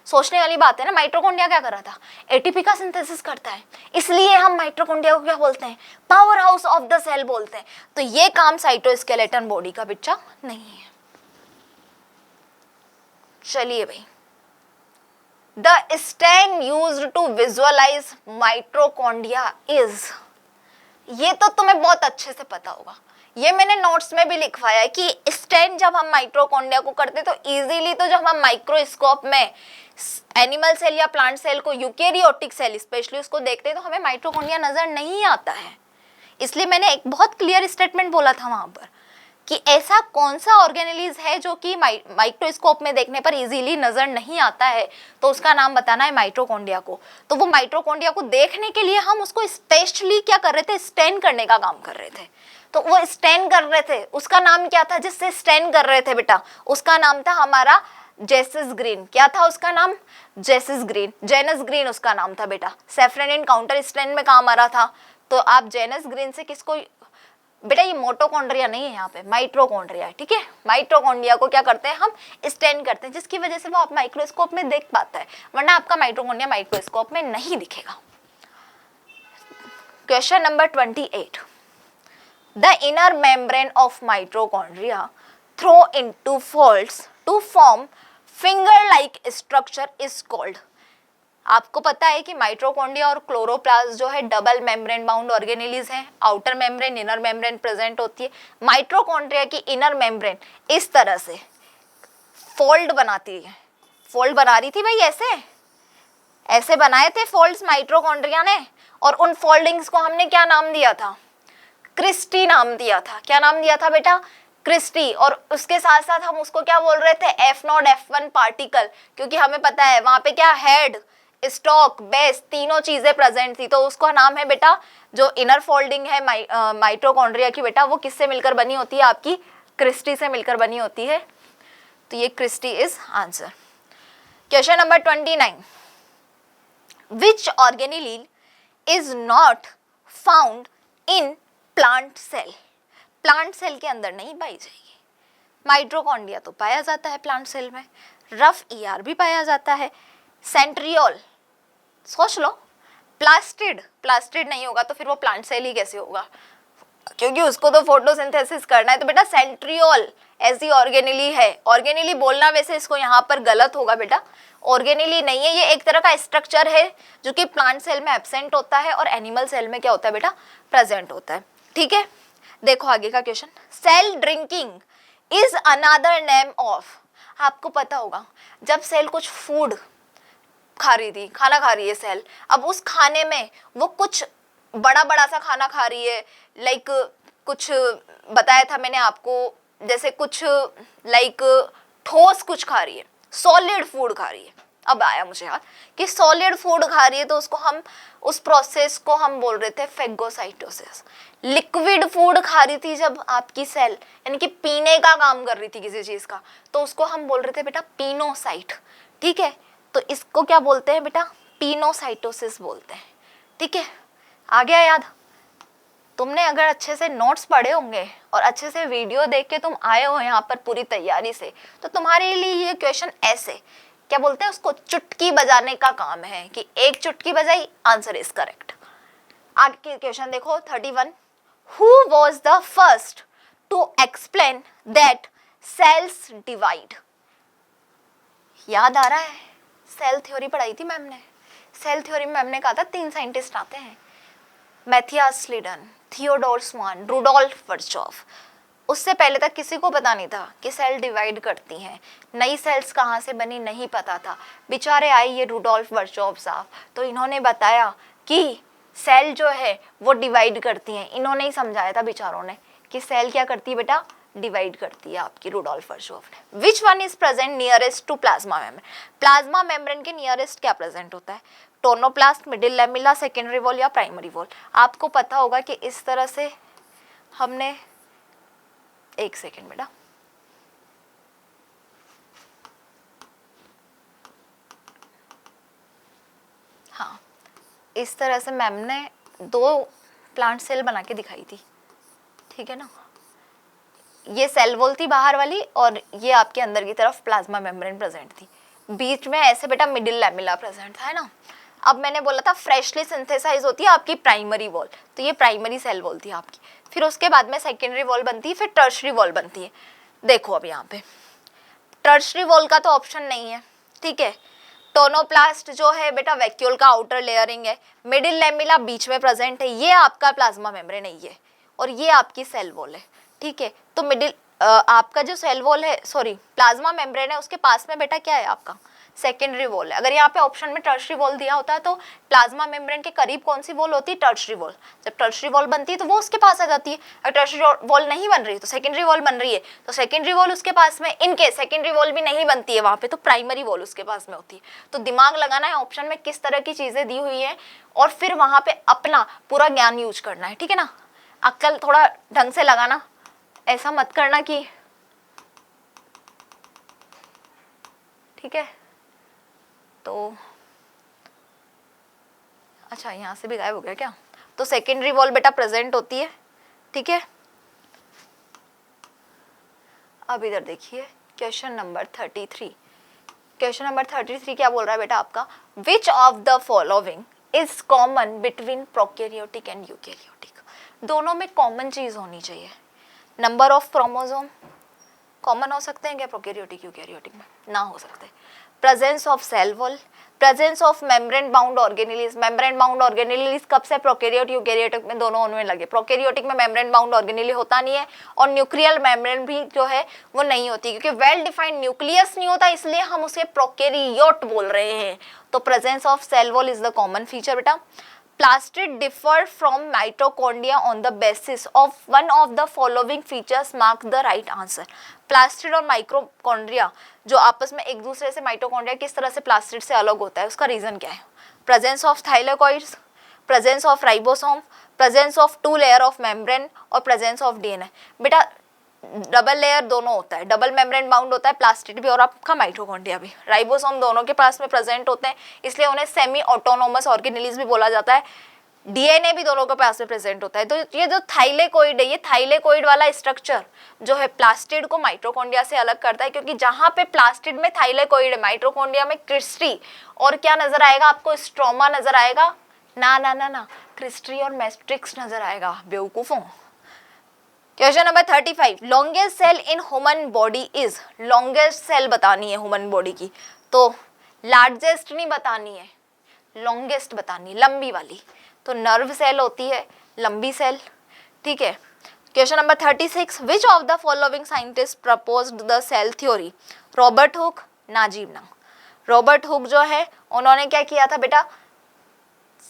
सोचने वाली बात है ना, माइटोकॉन्ड्रिया क्या कर रहा था, एटीपी का सिंथेसिस करता है। इसलिए हम माइटोकॉन्ड्रिया को क्या बोलते हैं, power house of the cell बोलते हैं। तो ये काम साइटोस्केलेटन बॉडी का बच्चा नहीं है। चलिए भाई, the stem used to visualise mitochondria is, ये तो तुम्हें बहुत अच्छे से पता होगा, ये मैंने नोट्स में भी लिखवाया है कि स्टेन जब हम माइटोकॉन्ड्रिया को करते तो इजीली, तो जब हम माइक्रोस्कोप में एनिमल सेल या प्लांट सेल को, यूकेरियोटिक सेल स्पेशली उसको देखते हैं तो हमें माइटोकॉन्ड्रिया नजर नहीं आता है। इसलिए मैंने एक बहुत क्लियर स्टेटमेंट बोला था वहां पर कि ऐसा कौन सा ऑर्गेनेलिज है जो कि माइक्रोस्कोप में देखने पर इजीली नजर नहीं आता है, तो उसका नाम बताना है माइटोकॉन्ड्रिया को। तो वो माइटोकॉन्ड्रिया को देखने के लिए हम उसको स्पेशली क्या कर रहे थे, स्टेन करने का काम कर रहे थे। तो वो स्टेन कर रहे थे, उसका नाम क्या था जिससे स्टेन कर रहे थे बेटा, उसका नाम था हमारा जेसिस ग्रीन। क्या था उसका नाम, जेसिस ग्रीन, जेनस ग्रीन उसका नाम था बेटा। सेफ्रेनिन काउंटर स्टेन में काम आ रहा था, तो आप जेनस ग्रीन से किसको, बेटा ये मोटोकॉन्ड्रिया नहीं है, यहाँ पे माइट्रोकॉन्ड्रिया है, ठीक है। माइट्रोकॉन्ड्रिया को क्या करते हैं हम, स्टेन करते हैं, जिसकी वजह से वो आप माइक्रोस्कोप में देख पाता है, वरना आपका माइट्रोकॉन्ड्रिया माइक्रोस्कोप में नहीं दिखेगा। Question number 28, the inner membrane of mitochondria throw into folds to form finger like structure is called. आपको पता है कि माइटोकॉन्ड्रिया और क्लोरोप्लास्ट जो है डबल मेम्ब्रेन बाउंड ऑर्गेनेलिज हैं, outer membrane inner membrane present होती है। माइटोकॉन्ड्रिया की इनर मेम्ब्रेन इस तरह से फोल्ड बनाती है, फोल्ड बना रही थी भाई, ऐसे ऐसे बनाए थे फोल्ड्स माइटोकॉन्ड्रिया ने, और उन फोल्डिंग्स को हमने क्या नाम दिया था, क्रिस्टी नाम दिया था। क्या नाम दिया था बेटा, क्रिस्टी। और उसके साथ साथ हम उसको क्या बोल रहे थे, F0 F1 पार्टिकल, क्योंकि हमें पता है वहां पे क्या, हेड स्टॉक बेस तीनों चीजें प्रेजेंट थी, तो उसका नाम है बेटा, जो इनर फोल्डिंग है माइटोकॉन्ड्रिया की बेटा, वो किससे मिलकर बनी होती है, आपकी क्रिस्टी से मिलकर बनी होती है। तो ये cristae is answer. Question number 29, which organelle is not found in plant cell. Plant cell के अंदर नहीं पाई जाएगी। माइटोकॉन्ड्रिया तो पाया जाता है प्लांट सेल में, रफ ER भी पाया जाता है, सेंट्रियोल सोच लो, प्लास्टिड, प्लास्टिड नहीं होगा तो फिर वो प्लांट सेल ही कैसे होगा, क्योंकि उसको तो फोटोसिंथेसिस करना है। तो बेटा सेंट्रियोल ऐसी ऑर्गेनेली है, ऑर्गेनेली बोलना वैसे इसको यहाँ पर गलत होगा बेटा, ऑर्गेनेली नहीं है, ये एक तरह का स्ट्रक्चर है जो कि प्लांट सेल में एब्सेंट होता है और एनिमल सेल में क्या होता है बेटा, प्रेजेंट होता है, ठीक है। देखो आगे का question, cell drinking is another name of. आपको पता होगा जब सेल कुछ फूड खा रही थी, खाना खा रही है सेल, अब उस खाने में वो कुछ बड़ा बड़ा सा खाना खा रही है, लाइक कुछ बताया था मैंने आपको, जैसे कुछ लाइक ठोस कुछ खा रही है, सॉलिड फूड खा रही है। अब आया मुझे याद कि सॉलिड फूड खा रही है, तो उसको हम, उस प्रोसेस को हम बोल रहे थे फेगोसाइटोसिस। लिक्विड फूड खा रही थी जब आपकी सेल, यानी कि पीने का काम कर रही थी किसी चीज का, तो उसको हम बोल रहे थे बेटा पीनोसाइट, ठीक है। तो इसको क्या बोलते हैं बेटा, पीनोसाइटोसिस बोलते हैं, ठीक है। आ गया याद। तुमने अगर अच्छे से नोट्स पढ़े होंगे और अच्छे से वीडियो देख के तुम आए हो यहाँ पर पूरी तैयारी से, तो तुम्हारे लिए ये क्वेश्चन ऐसे क्या बोलते हैं उसको, चुटकी बजाने का काम है कि एक चुटकी बजाई, आंसर इज करेक्ट। आगे क्वेश्चन देखो 31, who was the first to explain that cells divide. याद आ रहा है, सेल थ्योरी पढ़ाई थी मैम ने। सेल थ्योरी में मैम ने कहा था 3 साइंटिस्ट आते हैं, मैथियास स्लीडन, थियोडोर स्वान, रुडोल्फ वर्चोव। उससे पहले तक किसी को पता नहीं था कि सेल डिवाइड करती हैं, नई सेल्स कहाँ से बनी नहीं पता था। बेचारे आए ये रुडोल्फ वर्चोव साहब, तो इन्होंने बताया कि सेल जो है वो डिवाइड करती हैं। इन्होंने ही समझाया था बेचारों ने कि सेल क्या करती है बेटा, डिवाइड करती है आपकी, रुडोल्फ वर्चोव ने। Which one is present nearest to plasma membrane. Plasma membrane के नियरेस्ट क्या प्रेजेंट होता है, tonoplast, middle lamella, secondary wall या प्राइमरी वॉल। आपको पता होगा कि इस तरह से हमने, एक सेकेंड बेटा, हाँ, इस तरह से मैम ने 2 प्लांट सेल बना के दिखाई थी, ठीक है ना। ये सेल वॉल थी बाहर वाली और ये आपके अंदर की तरफ प्लाज्मा मेम्ब्रेन प्रेजेंट थी, बीच में ऐसे बेटा मिडिल लैमेला प्रेजेंट था, है ना। अब मैंने बोला था फ्रेशली सिंथेसाइज होती है आपकी प्राइमरी वॉल, तो ये प्राइमरी सेल वॉल थी आपकी। फिर उसके बाद में सेकेंडरी वॉल बनती है, फिर टर्शरी वॉल बनती है। देखो अब यहाँ पे टर्शरी वॉल का तो ऑप्शन नहीं है, ठीक है। टोनोप्लास्ट जो है बेटा वैक्यूल का आउटर लेयरिंग है, मिडिल लैमेला बीच में प्रेजेंट है, ये आपका प्लाज्मा मेम्ब्रेन है ये, और ये आपकी सेल वॉल है, ठीक है। तो मिडिल आपका जो सेल वॉल है, सॉरी प्लाज्मा मेम्ब्रेन है, उसके पास में बेटा क्या है आपका सेकेंडरी वॉल है। अगर यहाँ पे ऑप्शन में टर्शरी वॉल दिया होता है तो प्लाज्मा मेम्ब्रेन के करीब कौन सी वॉल होती है? Tertiary wall. जब टर्शरी वॉल बनती है तो वो उसके पास आ जाती है। अगर टर्शरी वॉल नहीं बन रही है तो सेकेंडरी वॉल बन रही है तो सेकेंडरी वॉल उसके पास में। इनकेस सेकेंडरी वॉल भी नहीं बनती है वहाँ पे तो प्राइमरी वॉल उसके पास में होती है। तो दिमाग लगाना है ऑप्शन में किस तरह की चीजें दी हुई है और फिर वहाँ पे अपना पूरा ज्ञान यूज करना है, ठीक है ना। अक्ल थोड़ा ढंग से लगाना, ऐसा मत करना कि, ठीक है। तो अच्छा यहाँ से भी गायब हो गया क्या? तो सेकेंडरी वॉल बेटा प्रेजेंट होती है, ठीक है। अब इधर देखिए क्वेश्चन नंबर 33। क्वेश्चन नंबर 33 क्या बोल रहा है बेटा आपका? विच of the following is common between prokaryotic and eukaryotic? दोनों में कॉमन चीज होनी चाहिए। नंबर ऑफ क्रोमोसोम कॉमन हो सकते हैं क्या प्रोकैरियोटिक यूकैरियोटिक में? ना हो सकते। Presence of cell wall, presence of membrane bound organelles. Membrane bound organelles कब से? प्रोकैरियोट यूकैरियोटिक में दोनों उनमें लगे। प्रोकैरियोटिक में मेम्ब्रेन बाउंड ऑर्गेनेली होता नहीं है और न्यूक्लियर मेम्ब्रेन भी जो है वो नहीं होती, क्योंकि वेल डिफाइंड न्यूक्लियस नहीं होता इसलिए हम उसे प्रोकैरियोट बोल रहे हैं। तो presence of cell wall is the common feature बेटा। Plastid differ from mitochondria on the basis of one of the following features. Mark the right answer. Plastid और माइक्रोकॉन्ड्रिया जो आपस में एक दूसरे से, माइटोकॉन्ड्रिया किस तरह से प्लास्टिड से अलग होता है, उसका रीजन क्या है? Presence of thylakoids, presence of ribosome, presence of 2 layer of membrane और प्रेजेंस ऑफ डीएनए। बेटा डबल लेयर दोनों होता है, डबल मेम्ब्रेन बाउंड होता है प्लास्टिड भी और आपका माइटोकॉन्ड्रिया भी। राइबोसोम दोनों के पास में प्रेजेंट होते हैं इसलिए उन्हें सेमी ऑटोनोमस ऑर्गेनेलिज भी बोला जाता है। डीएनए भी दोनों के पास में प्रेजेंट होता है। तो ये जो थाइलेकोइड है, ये थाइलेकोइड वाला स्ट्रक्चर जो है प्लास्टिड को माइटोकॉन्ड्रिया से अलग करता है, क्योंकि जहां पे प्लास्टिड में थाइलेकोइड है, माइटोकॉन्ड्रिया में क्रिस्टी और क्या नजर आएगा आपको? स्ट्रोमा नजर आएगा। ना ना ना ना, क्रिस्टी और मैट्रिक्स नजर आएगा, बेवकूफों। Question number 35। Longest cell in human body is, longest cell बतानी है ह्यूमन बॉडी की, तो लार्जेस्ट नहीं बतानी है, लॉन्गेस्ट बतानी, लंबी वाली। तो नर्व सेल होती है, लंबी सेल, ठीक है। Question number 36। Which of the following scientist proposed the cell theory? Robert Hooke, नाजीब। रॉबर्ट हुक जो है उन्होंने क्या किया था बेटा?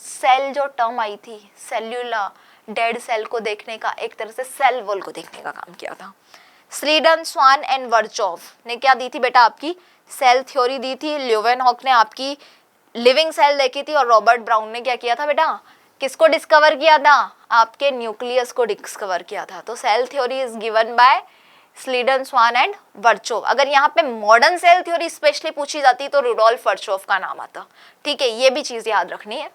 सेल जो टर्म आई थी, सेल्यूला डेड सेल को देखने का, एक तरह से सेल वॉल को देखने का काम किया था। स्लीडन, स्वान एंड वर्चोव ने क्या दी थी बेटा? आपकी सेल थ्योरी दी थी। ल्यूवेनहॉक ने आपकी लिविंग सेल देखी थी और रॉबर्ट ब्राउन ने क्या किया था बेटा? किसको डिस्कवर किया था? आपके न्यूक्लियस को डिस्कवर किया था। तो cell theory is given by Schleiden, Schwann and Virchow. अगर यहाँ पे मॉडर्न सेल थ्योरी स्पेशली पूछी जाती तो रुडोल्फ वर्चोव का नाम आता, ठीक है। ये भी चीज याद रखनी है।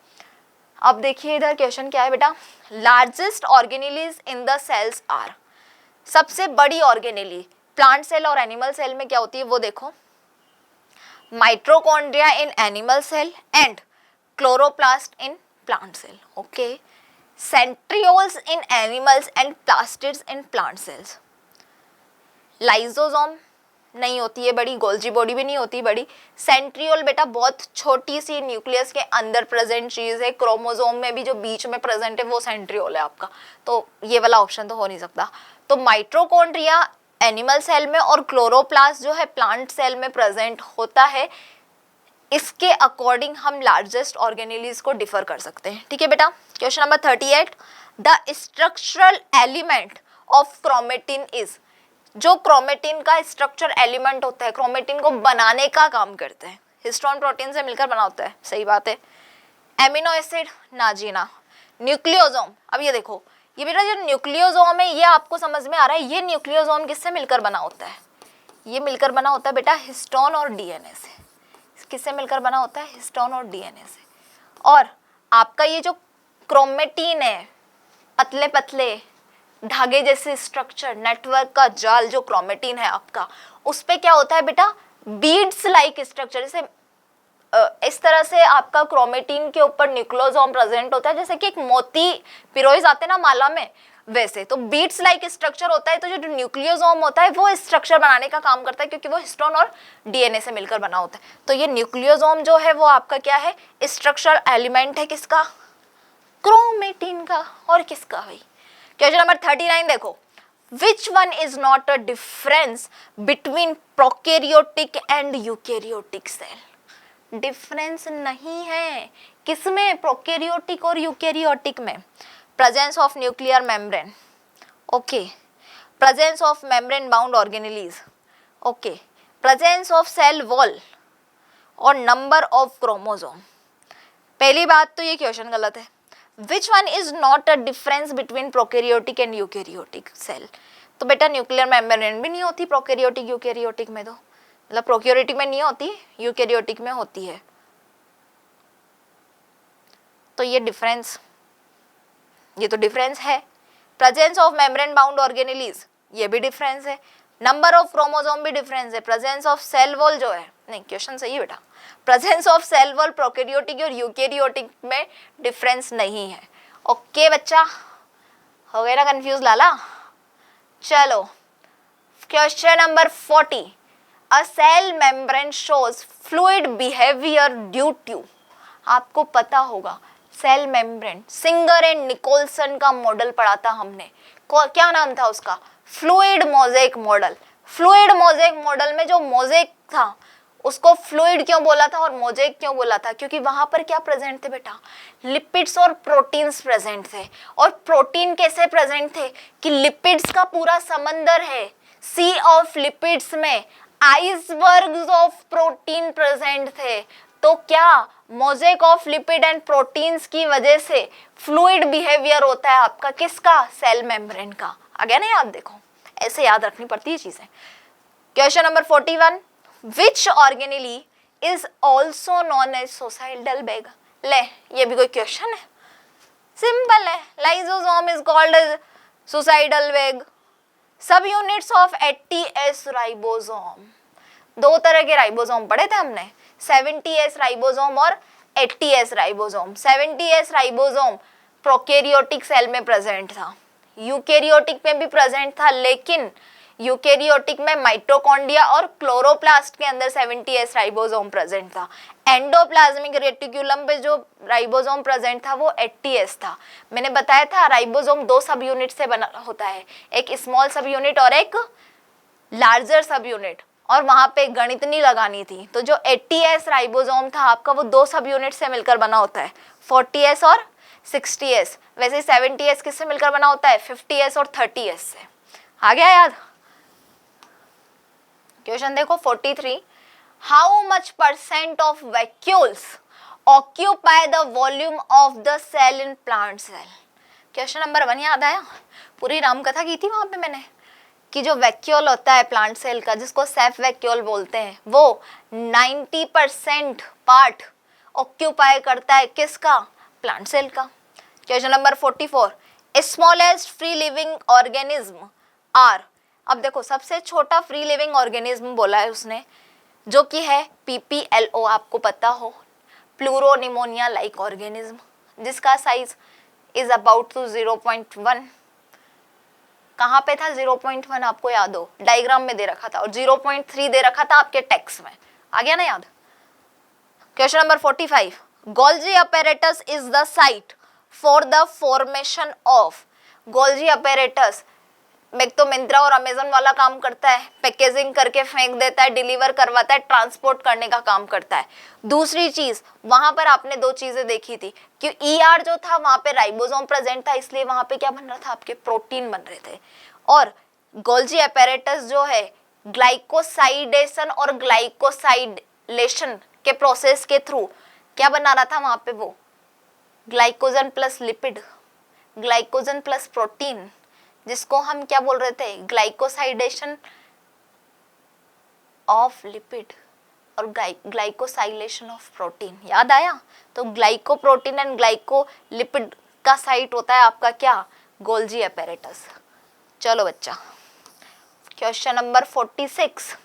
अब देखिए इधर क्वेश्चन क्या है बेटा? Largest organelles in the cells are, सबसे बड़ी ऑर्गेनेली प्लांट सेल और एनिमल सेल में क्या होती है वो देखो। Mitochondria in animal cell and chloroplast in plant cell, okay. Centrioles in animals and plastids in plant cells. Lysosome नहीं होती है बड़ी, गोल्जी बॉडी भी नहीं होती बड़ी। सेंट्रियोल बेटा बहुत छोटी सी न्यूक्लियस के अंदर प्रेजेंट चीज है। क्रोमोसोम में भी जो बीच में प्रेजेंट है वो सेंट्रियोल है आपका, तो ये वाला ऑप्शन तो हो नहीं सकता। तो माइटोकॉन्ड्रिया एनिमल सेल में और क्लोरोप्लास्ट जो है प्लांट सेल में प्रेजेंट होता है। इसके अकॉर्डिंग हम लार्जेस्ट ऑर्गेनेलीज को डिफर कर सकते हैं, ठीक है बेटा। Question number 38। The structural element of chromatin is, जो क्रोमेटिन का स्ट्रक्चर एलिमेंट होता है, क्रोमेटिन को बनाने का काम करते हैं, हिस्टोन प्रोटीन से मिलकर बना होता है, सही बात है। Amino acid, नाजीना। न्यूक्लियोसोम, अब ये देखो, ये बेटा जो न्यूक्लियोसोम है ये आपको समझ में आ रहा है, ये न्यूक्लियोसोम किससे मिलकर बना होता है? ये मिलकर बना होता है बेटा हिस्टोन और डीएनए से। किससे मिलकर बना होता है? हिस्टोन और डीएनए से। और आपका ये जो क्रोमेटिन है, पतले पतले धागे जैसे स्ट्रक्चर, नेटवर्क का जाल जो क्रोमेटिन है आपका, उस पे क्या होता है बेटा? Beads like structure. जैसे इस तरह से आपका क्रोमेटिन के ऊपर न्यूक्लियोसोम प्रेजेंट होता है, जैसे कि एक मोती पिरोए जाते हैं ना माला में, वैसे। तो बीड्स लाइक स्ट्रक्चर होता है। तो जो न्यूक्लियोसोम होता है वो स्ट्रक्चर बनाने का काम करता है, क्योंकि वो हिस्टोन और डीएनए से मिलकर बना होता है। तो ये न्यूक्लियोसोम जो है वो आपका क्या है? स्ट्रक्चरल एलिमेंट है, किसका? क्रोमेटिन का। और किसका भाई? क्वेश्चन नंबर 39 देखो। Which one is not a difference between prokaryotic and eukaryotic cell? Difference नहीं है। किसमें? प्रोकैरियोटिक और यूकैरियोटिक में। Presence of nuclear membrane, okay, presence of membrane bound organelles, okay, presence of cell wall और नंबर ऑफ क्रोमोसोम। पहली बात तो ये क्वेश्चन गलत है। Which one is not a difference between prokaryotic and eukaryotic cell? तो बेटा न्यूक्लियर मेम्ब्रेन भी नहीं होती प्रोकैरियोटिक यूकैरियोटिक में, तो मतलब प्रोकैरियोटिक में नहीं होती, यूकैरियोटिक में होती है। तो ये तो डिफरेंस है। Presence of membrane bound organelles, ये भी डिफरेंस है। नंबर ऑफ क्रोमोसोम भी डिफरेंस है। प्रेजेंस ऑफ सेल वॉल जो है, नहीं क्वेश्चन सही है बेटा, presence of cell wall prokaryotic और यूकैरियोटिक में डिफरेंस नहीं है। ओके बच्चा, हो गया ना कंफ्यूज लाला? चलो question number 40, a cell membrane shows fluid behaviour due to, आपको पता होगा cell membrane, Singer and Nicolson का मॉडल पढ़ा था हमने, क्या नाम था उसका? Fluid mosaic model. Fluid mosaic model में जो मोज़ेक था उसको फ्लूइड क्यों बोला था और मोज़ेक क्यों बोला था? क्योंकि वहां पर क्या प्रेजेंट थे बेटा? लिपिड्स और प्रोटीन्स प्रेजेंट थे। और प्रोटीन कैसे प्रेजेंट थे कि लिपिड्स का पूरा समंदर है, सी ऑफ लिपिड्स में आइसबर्ग्स ऑफ प्रोटीन प्रेजेंट थे। तो क्या mosaic of lipid and proteins की वजह से फ्लूइड बिहेवियर होता है आपका, किसका? सेल मेम्ब्रेन का। आ गया ना याद? देखो ऐसे याद रखनी पड़ती है चीजें। Question number 41, which organelle is also known as suicidal bag? ले, ये भी कोई क्वेश्चन है? सिंपल है, lysosome is called as suicidal bag. Subunits of 80S ribosome, दो तरह के राइबोसोम पढ़े थे हमने, 70S राइबोसोम और 80S ribosome. 70S ribosome prokaryotic cell में प्रेजेंट था, यूकैरियोटिक में भी प्रेजेंट था, लेकिन यूकैरियोटिक में माइटोकॉन्ड्रिया और क्लोरोप्लास्ट के अंदर 70S राइबोसोम प्रेजेंट था। एंडोप्लाज्मिक रेटिकुलम पे जो राइबोसोम प्रेजेंट था वो 80S था। मैंने बताया था राइबोसोम दो सब यूनिट से बना होता है, एक स्मॉल सब यूनिट और एक लार्जर सब यूनिट, और वहां पे गणित नहीं लगानी थी। तो जो 80S राइबोसोम था आपका वो दो सब यूनिट से मिलकर बना होता है, 40S और 60S। वैसे 70S किससे मिलकर बना होता है? 50S और 30S से। आ गया याद? क्वेश्चन देखो 43, how much percent of vacuoles occupy the volume of the cell in plant cell? Question number 1 याद आया? पूरी रामकथा की थी वहां पे मैंने कि जो वैक्यूल होता है प्लांट सेल का, जिसको सेफ वैक्यूल बोलते हैं, वो 90% पार्ट ऑक्यूपाई करता है किसका? प्लांट सेल का। Question number 44, smallest free living organism are, अब देखो सबसे छोटा फ्री लिविंग ऑर्गेनिज्म बोला है उसने, जो कि है PPLO, आपको पता हो, प्लूरोनिमोनिया लाइक ऑर्गेनिज्म, जिसका साइज इज अबाउट टू 0.1। कहाँ पे था 0.1? आपको याद हो, डायग्राम में दे रखा था, और 0.3 दे रखा था आपके टेक्स्ट में। आ गया ना याद? Question number 45, Golgi apparatus is the site for the formation of, Golgi apparatus में तो मिंत्रा और अमेजन वाला काम करता है, पैकेजिंग करके फेंक देता है, डिलीवर करवाता है, ट्रांसपोर्ट करने का काम करता है। दूसरी चीज, वहां पर आपने दो चीजें देखी थी कि ER जो था वहां पे राइबोसोम प्रेजेंट था, इसलिए वहां पे क्या बन रहा था? आपके प्रोटीन बन रहे थे। और गोल्जी अपैरेटस जो है ग्लाइकोसाइडेशन और ग्लाइकोसाइलेशन के प्रोसेस के थ्रू क्या बना रहा था वहां पे? वो glycogen plus lipid, glycogen plus protein, जिसको हम क्या बोल रहे थे? ग्लाइकोसाइडेशन ऑफ लिपिड और ग्लाइकोसाइलेशन ऑफ प्रोटीन। याद आया? तो ग्लाइकोप्रोटीन एंड ग्लाइकोलिपिड का साइट होता है आपका क्या? Golgi apparatus. चलो बच्चा, question number 46,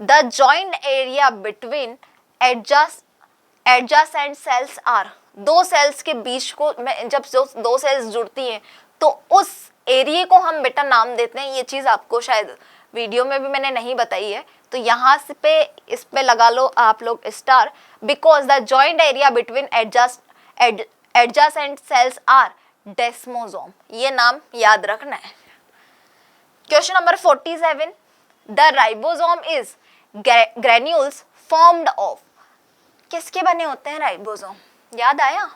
the joint area between adjacent cells are, दो सेल्स के बीच को में जब दो सेल्स जुड़ती हैं तो उस एरिया को हम बेटा नाम देते हैं। ये चीज आपको शायद वीडियो में भी मैंने नहीं बताई है, तो यहाँ पे इस पे लगा लो आप लोग star, because the joint area between adjacent cells are desmosome. ये नाम याद रखना है। Question number 47, the ribosome is granules formed of, किसके बने होते हैं राइबोसोम? याद आया?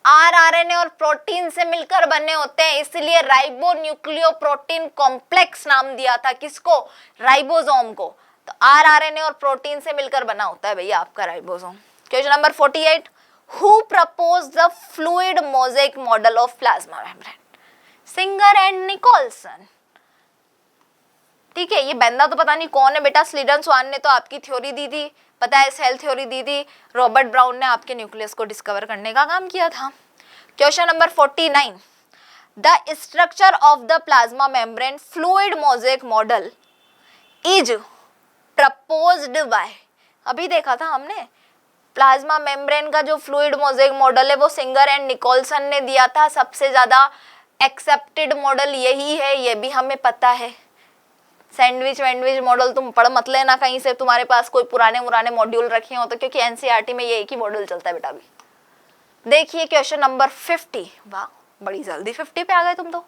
आरआरएनए और प्रोटीन से मिलकर बने होते हैं, इसलिए राइबो न्यूक्लियोप्रोटीन कॉम्प्लेक्स नाम दिया था किसको? राइबोसोम को। तो आरआरएनए और प्रोटीन से मिलकर बना होता है भैया आपका ribosome. Question number 48, who propose the fluid mosaic model of plasma membrane? Singer and Nicolson. ठीक है, ये बंदा तो पता नहीं कौन है बेटा, स्लीडन स्वान ने तो आपकी थ्योरी दी थी, पता है, सेल थ्योरी दी थी, रॉबर्ट ब्राउन ने आपके न्यूक्लियस को डिस्कवर करने का काम किया था। Question number 49, the structure of the plasma membrane fluid mosaic model is proposed by, अभी देखा था हमने, प्लाज्मा मेम्ब्रेन का जो फ्लूइड मोज़ेक मॉडल है वो सिंगर एंड निकोलसन ने दिया था। सबसे ज्यादा एक्सेप्टेड मॉडल यही है, ये भी हमें पता है। सैंडविच वैंडविच मॉडल तुम पढ़ मत लेना कहीं से, तुम्हारे पास कोई पुराने मॉड्यूल रखे हो तो, क्योंकि एनसीईआरटी में ये एक ही मॉडल चलता है बेटा। भी देखिए क्वेश्चन नंबर 50, वाह बड़ी जल्दी 50 पे आ गए तुम तो।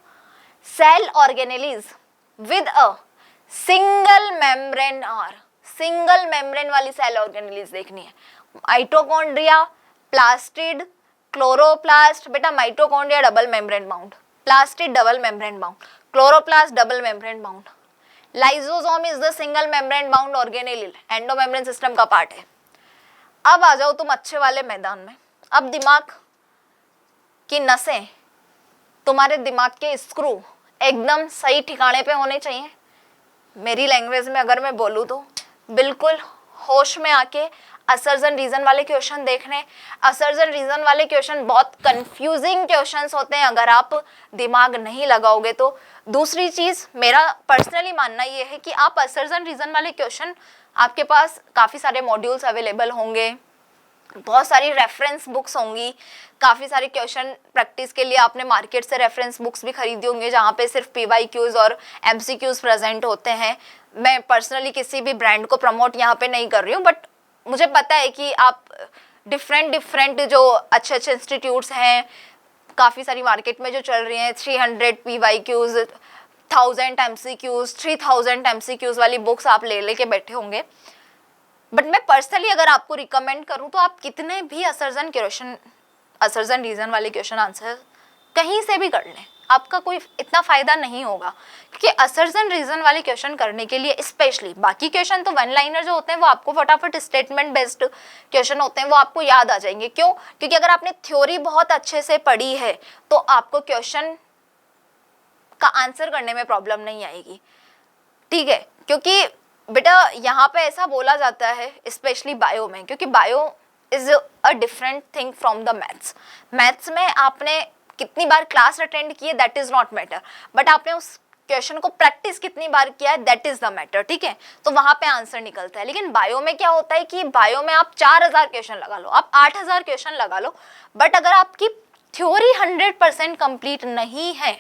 Cell organelles with a single membrane are, single membrane वाली सेल ऑर्गेनेलीज देखनी है। माइटोकॉन्ड्रिया, प्लास्टिड, क्लोरोप्लास्ट, बेटा mitochondria double membrane bound, plastid double membrane bound, chloroplast double membrane bound, lysosome is the single membrane bound organelle, endomembrane system का पार्ट है। अब आ जाओ तुम अच्छे वाले मैदान में। अब दिमाग की नसें, तुम्हारे दिमाग के स्क्रू एकदम सही ठिकाने पे होने चाहिए। मेरी लैंग्वेज में अगर मैं बोलूँ तो बिल्कुल होश में आके असर्जन रीजन वाले क्वेश्चन देखने। असर्जन रीजन वाले क्वेश्चन बहुत कंफ्यूजिंग क्वेश्चंस होते हैं अगर आप दिमाग नहीं लगाओगे तो। दूसरी चीज, मेरा पर्सनली मानना ये है कि आप असर्जन रीजन वाले क्वेश्चन, आपके पास काफ़ी सारे मॉड्यूल्स अवेलेबल होंगे, बहुत सारी रेफरेंस बुक्स होंगी, काफ़ी सारे क्वेश्चन प्रैक्टिस के लिए आपने मार्केट से रेफरेंस बुक्स भी खरीदी होंगी जहाँ पे सिर्फ पीवाईक्यूज और एमसीक्यूज प्रेजेंट होते हैं। मैं पर्सनली किसी भी ब्रांड को प्रमोट यहाँ पे नहीं कर रही हूँ, बट मुझे पता है कि आप डिफरेंट जो अच्छे इंस्टीट्यूट्स हैं, काफ़ी सारी मार्केट में जो चल रही हैं, 300 पीवाईक्यूज, 1000 एमसीक्यूज, 3000 एमसीक्यूज वाली बुक्स आप ले लेके बैठे होंगे। बट मैं पर्सनली अगर आपको रिकमेंड करूं तो आप कितने भी असर्जन रीजन वाले क्वेश्चन आंसर कहीं से भी कर लें, आपका कोई इतना फायदा नहीं होगा, क्योंकि असर्जन रीजन वाले क्वेश्चन करने के लिए स्पेशली, बाकी क्वेश्चन तो वन लाइनर जो होते हैं वो आपको फटाफट स्टेटमेंट बेस्ड क्वेश्चन होते हैं, वो आपको याद आ जाएंगे। क्यों? क्योंकि अगर आपने थ्योरी बहुत अच्छे से पढ़ी है तो आपको क्वेश्चन का आंसर करने में प्रॉब्लम नहीं आएगी। ठीक है, क्योंकि बेटा यहाँ पे ऐसा बोला जाता है स्पेशली बायो में, क्योंकि bio is a different thing from the maths. Maths में आपने कितनी बार क्लास अटेंड की है that is not matter, but आपने उस क्वेश्चन को प्रैक्टिस कितनी बार किया है दैट इज द मैटर। ठीक है, तो वहां पे आंसर निकलता है। लेकिन बायो में क्या होता है कि बायो में आप 4000 क्वेश्चन लगा लो, आप 8000 क्वेश्चन लगा लो, बट अगर आपकी थ्योरी 100% कंप्लीट नहीं है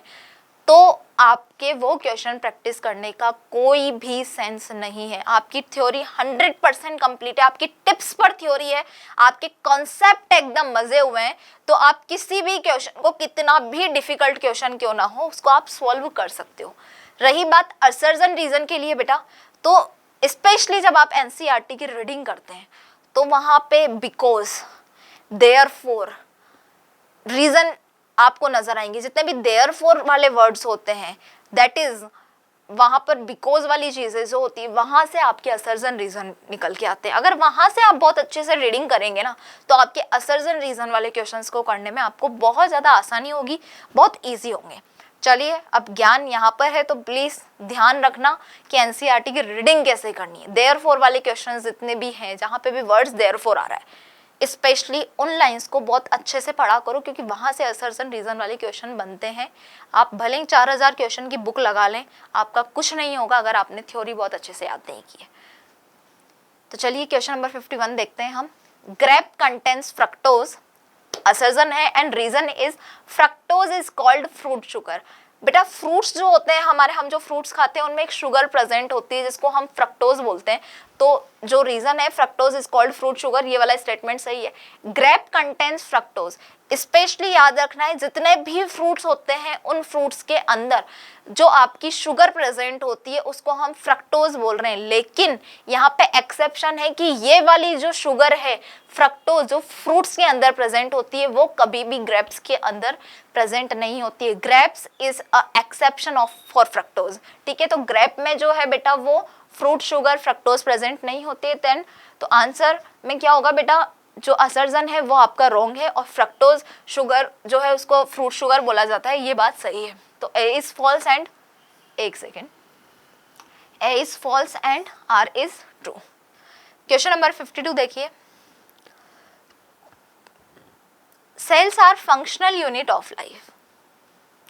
तो आपके वो क्वेश्चन प्रैक्टिस करने का कोई भी सेंस नहीं है। आपकी थ्योरी 100% कंप्लीट है, आपकी टिप्स पर थ्योरी है, आपके कॉन्सेप्ट एकदम मजे हुए हैं, तो आप किसी भी क्वेश्चन को, कितना भी डिफिकल्ट क्वेश्चन क्यों ना हो, उसको आप सॉल्व कर सकते हो। रही बात असर्जन रीजन के लिए बेटा, तो स्पेशली जब आप एनसीईआरटी की रीडिंग करते हैं तो वहाँ पे बिकॉज, देयरफॉर, रीजन आपको नजर आएंगे। जितने भी देयरफॉर वाले वर्ड्स होते हैं दैट इज, वहां पर बिकॉज वाली चीजें जो होती है वहां से आपके असर्जन रीजन निकल के आते हैं। अगर वहां से आप बहुत अच्छे से रीडिंग करेंगे ना तो आपके असर्जन रीजन वाले क्वेश्चंस को करने में आपको बहुत ज्यादा आसानी होगी, बहुत ईजी होंगे। चलिए, अब ज्ञान यहाँ पर है तो प्लीज ध्यान रखना कि एनसीईआरटी की रीडिंग कैसे करनी है। देयरफॉर वाले क्वेश्चंस जितने भी हैं जहाँ पे भी वर्ड्स देयरफॉर आ रहा है, स्पेशली उन लाइंस को बहुत अच्छे से पढ़ा करो, क्योंकि वहाँ से असर्जन रीजन वाले क्वेश्चन बनते हैं। आप भले ही 4000 क्वेश्चन की बुक लगा लें, आपका कुछ नहीं होगा अगर आपने थ्योरी बहुत अच्छे से याद नहीं की है। तो चलिए क्वेश्चन नंबर 51 देखते हैं हम। ग्रेप कंटेन्स फ्रक्टोज, असर्जन है, and reason is fructose is called fruit sugar. बेटा फ्रूट्स जो होते हैं हमारे, हम जो फ्रूट्स खाते हैं उनमें एक शुगर प्रेजेंट होती है जिसको हम फ्रक्टोज बोलते हैं। तो जो रीजन है fructose is called fruit sugar, ये वाला स्टेटमेंट सही है। ग्रेप कंटेन्स फ्रक्टोज, स्पेशली याद रखना है जितने भी फ्रूट्स होते हैं उन फ्रूट्स के अंदर जो आपकी शुगर प्रेजेंट होती है उसको हम फ्रक्टोज बोल रहे हैं, लेकिन यहाँ पे एक्सेप्शन है कि ये वाली जो शुगर है फ्रक्टोज जो फ्रूट्स के अंदर प्रेजेंट होती है वो कभी भी ग्रेप्स के अंदर प्रेजेंट नहीं होती है। Grapes is a exception of for fructose, ठीक है। तो ग्रेप में जो है बेटा वो फ्रूट शुगर फ्रक्टोज प्रेजेंट नहीं होती है। देन तो आंसर में क्या होगा बेटा, जो असर्जन है वो आपका रॉन्ग है और फ्रक्टोज शुगर जो है उसको फ्रूट शुगर बोला जाता है, ये बात सही है। तो ए इज फॉल्स एंड एक second, A is false and R is true. Question number 52 देखिए, cells are functional unit of life.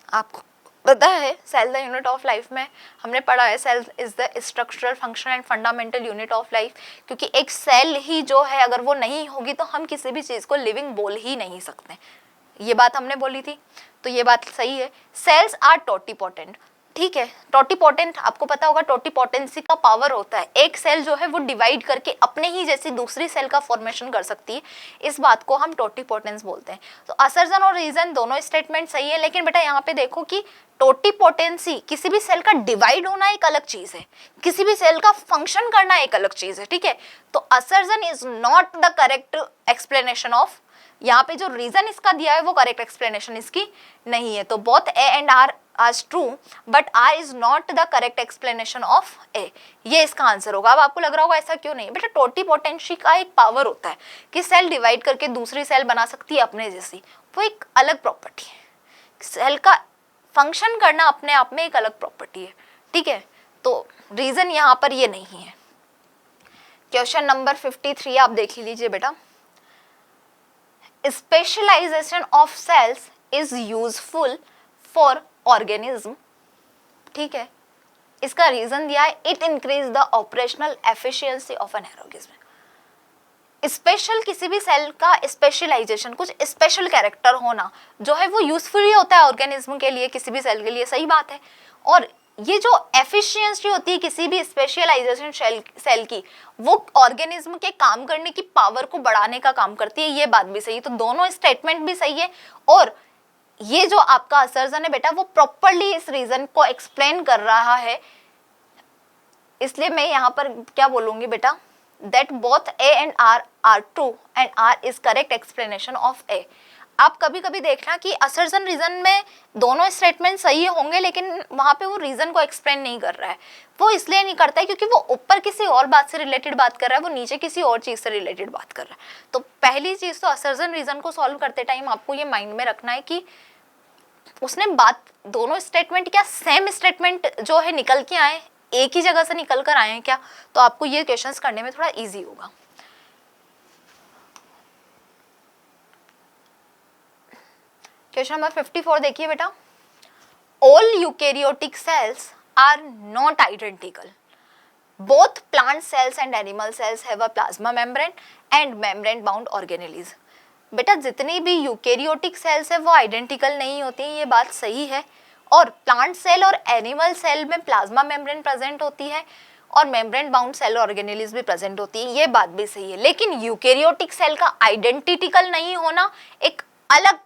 आपको पता है cell the unit of life में हमने पढ़ा है cell is the structural function and fundamental unit of life, क्योंकि एक सेल ही जो है अगर वो नहीं होगी तो हम किसी भी चीज़ को लिविंग बोल ही नहीं सकते, ये बात हमने बोली थी, तो ये बात सही है। सेल्स आर टोटिपोटेंट, ठीक है। टोटिपोटेंट आपको पता होगा टोटिपोटेंसी का पावर होता है, एक सेल जो है वो डिवाइड करके अपने ही जैसी दूसरी सेल का फॉर्मेशन कर सकती है, इस बात को हम टोटिपोटेंस बोलते हैं। तो असर्जन और रीजन दोनों स्टेटमेंट सही है, लेकिन बेटा यहाँ पे देखो कि टोटिपोटेंसी किसी भी सेल का डिवाइड होना एक अलग चीज है, किसी भी सेल का फंक्शन करना एक अलग चीज है, ठीक है। तो assertion is not the correct explanation of, यहाँ पे जो रीजन इसका दिया है वो करेक्ट एक्सप्लेनेशन इसकी नहीं है। तो both A and R as true but R is not the correct explanation of A, ये इसका आंसर होगा। अब आपको लग रहा होगा ऐसा क्यों नहीं, बेटा टोटिपोटेंसी का एक पावर होता है कि सेल डिवाइड करके दूसरी सेल बना सकती है अपने जैसी, वो एक अलग प्रॉपर्टी है। सेल का फंक्शन करना अपने आप में एक अलग प्रॉपर्टी है, ठीक है। तो रीजन यहाँ पर ये नहीं है। क्वेश्चन नंबर 53 आप देख लीजिए बेटा, specialization of cells is useful for organism, ठीक है। इसका रीजन दिया है it increase the operational efficiency of an organism. Special किसी भी सेल का स्पेशलाइजेशन, कुछ स्पेशल कैरेक्टर होना जो है वो यूजफुल ही होता है ऑर्गेनिज्म के लिए, किसी भी सेल के लिए, सही बात है। और ये जो एफिशिएंसी होती है किसी भी स्पेशलाइजेशन सेल की, वो ऑर्गेनिज्म के काम करने की पावर को बढ़ाने का काम करती है, ये बात भी सही है। तो दोनों स्टेटमेंट भी सही है और ये जो आपका असर्जन है बेटा वो प्रॉपरली इस रीजन को एक्सप्लेन कर रहा है, इसलिए मैं यहाँ पर क्या बोलूंगी बेटा, that both A and R are true and R is correct explanation of A. आप कभी कभी देखना कि असर्जन रीजन में दोनों स्टेटमेंट सही होंगे लेकिन वहां पे वो रीजन को एक्सप्लेन नहीं कर रहा है, वो इसलिए नहीं करता है क्योंकि वो ऊपर किसी और बात से रिलेटेड बात कर रहा है, वो नीचे किसी और चीज से रिलेटेड बात कर रहा है। तो पहली चीज तो असर्जन रीजन को सॉल्व करते टाइम आपको ये माइंड में रखना है कि उसने बात, दोनों स्टेटमेंट क्या सेम स्टेटमेंट जो है निकल के आए, एक ही जगह से निकल कर आए हैं क्या, तो आपको ये क्वेश्चंस करने में थोड़ा इजी होगा। क्वेश्चन नंबर 54 देखिए बेटा, all eukaryotic cells are not identical, both plant cells and animal cells have a plasma membrane and membrane bound organelles. बेटा जितनी भी यूकेरियोटिक सेल्स है वो आइडेंटिकल नहीं होती, ये बात सही है। और प्लांट सेल और एनिमल सेल में प्लाज्मा मेम्ब्रेन प्रेजेंट होती है और मेम्ब्रेन बाउंड सेल ऑर्गेनेलीज भी प्रेजेंट होती है, ये बात भी सही है। लेकिन यूकेरियोटिक सेल का आइडेंटिकल नहीं होना एक अलग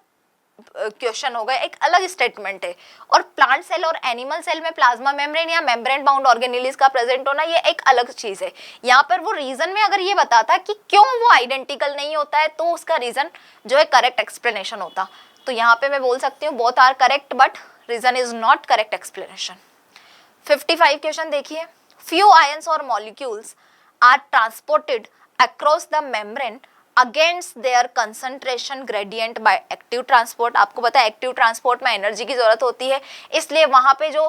क्वेश्चन होगा, एक अलग स्टेटमेंट है। और प्लांट सेल और एनिमल सेल में प्लाज्मा मेम्ब्रेन या मेम्ब्रेन बाउंड ऑर्गेनेलीज का प्रेजेंट होना ये एक अलग चीज है। यहाँ पर वो रीजन में अगर ये बताता कि क्यों वो आइडेंटिकल नहीं होता है तो उसका रीजन जो है करेक्ट एक्सप्लेनेशन होता। तो यहाँ पे मैं बोल सकती हूँ both are correct but reason is not correct explanation. 55 question देखिए, फ्यू आयंस और molecules are transported across the membrane against their concentration gradient by active transport. आपको पता है एक्टिव ट्रांसपोर्ट में एनर्जी की जरूरत होती है, इसलिए वहां पे जो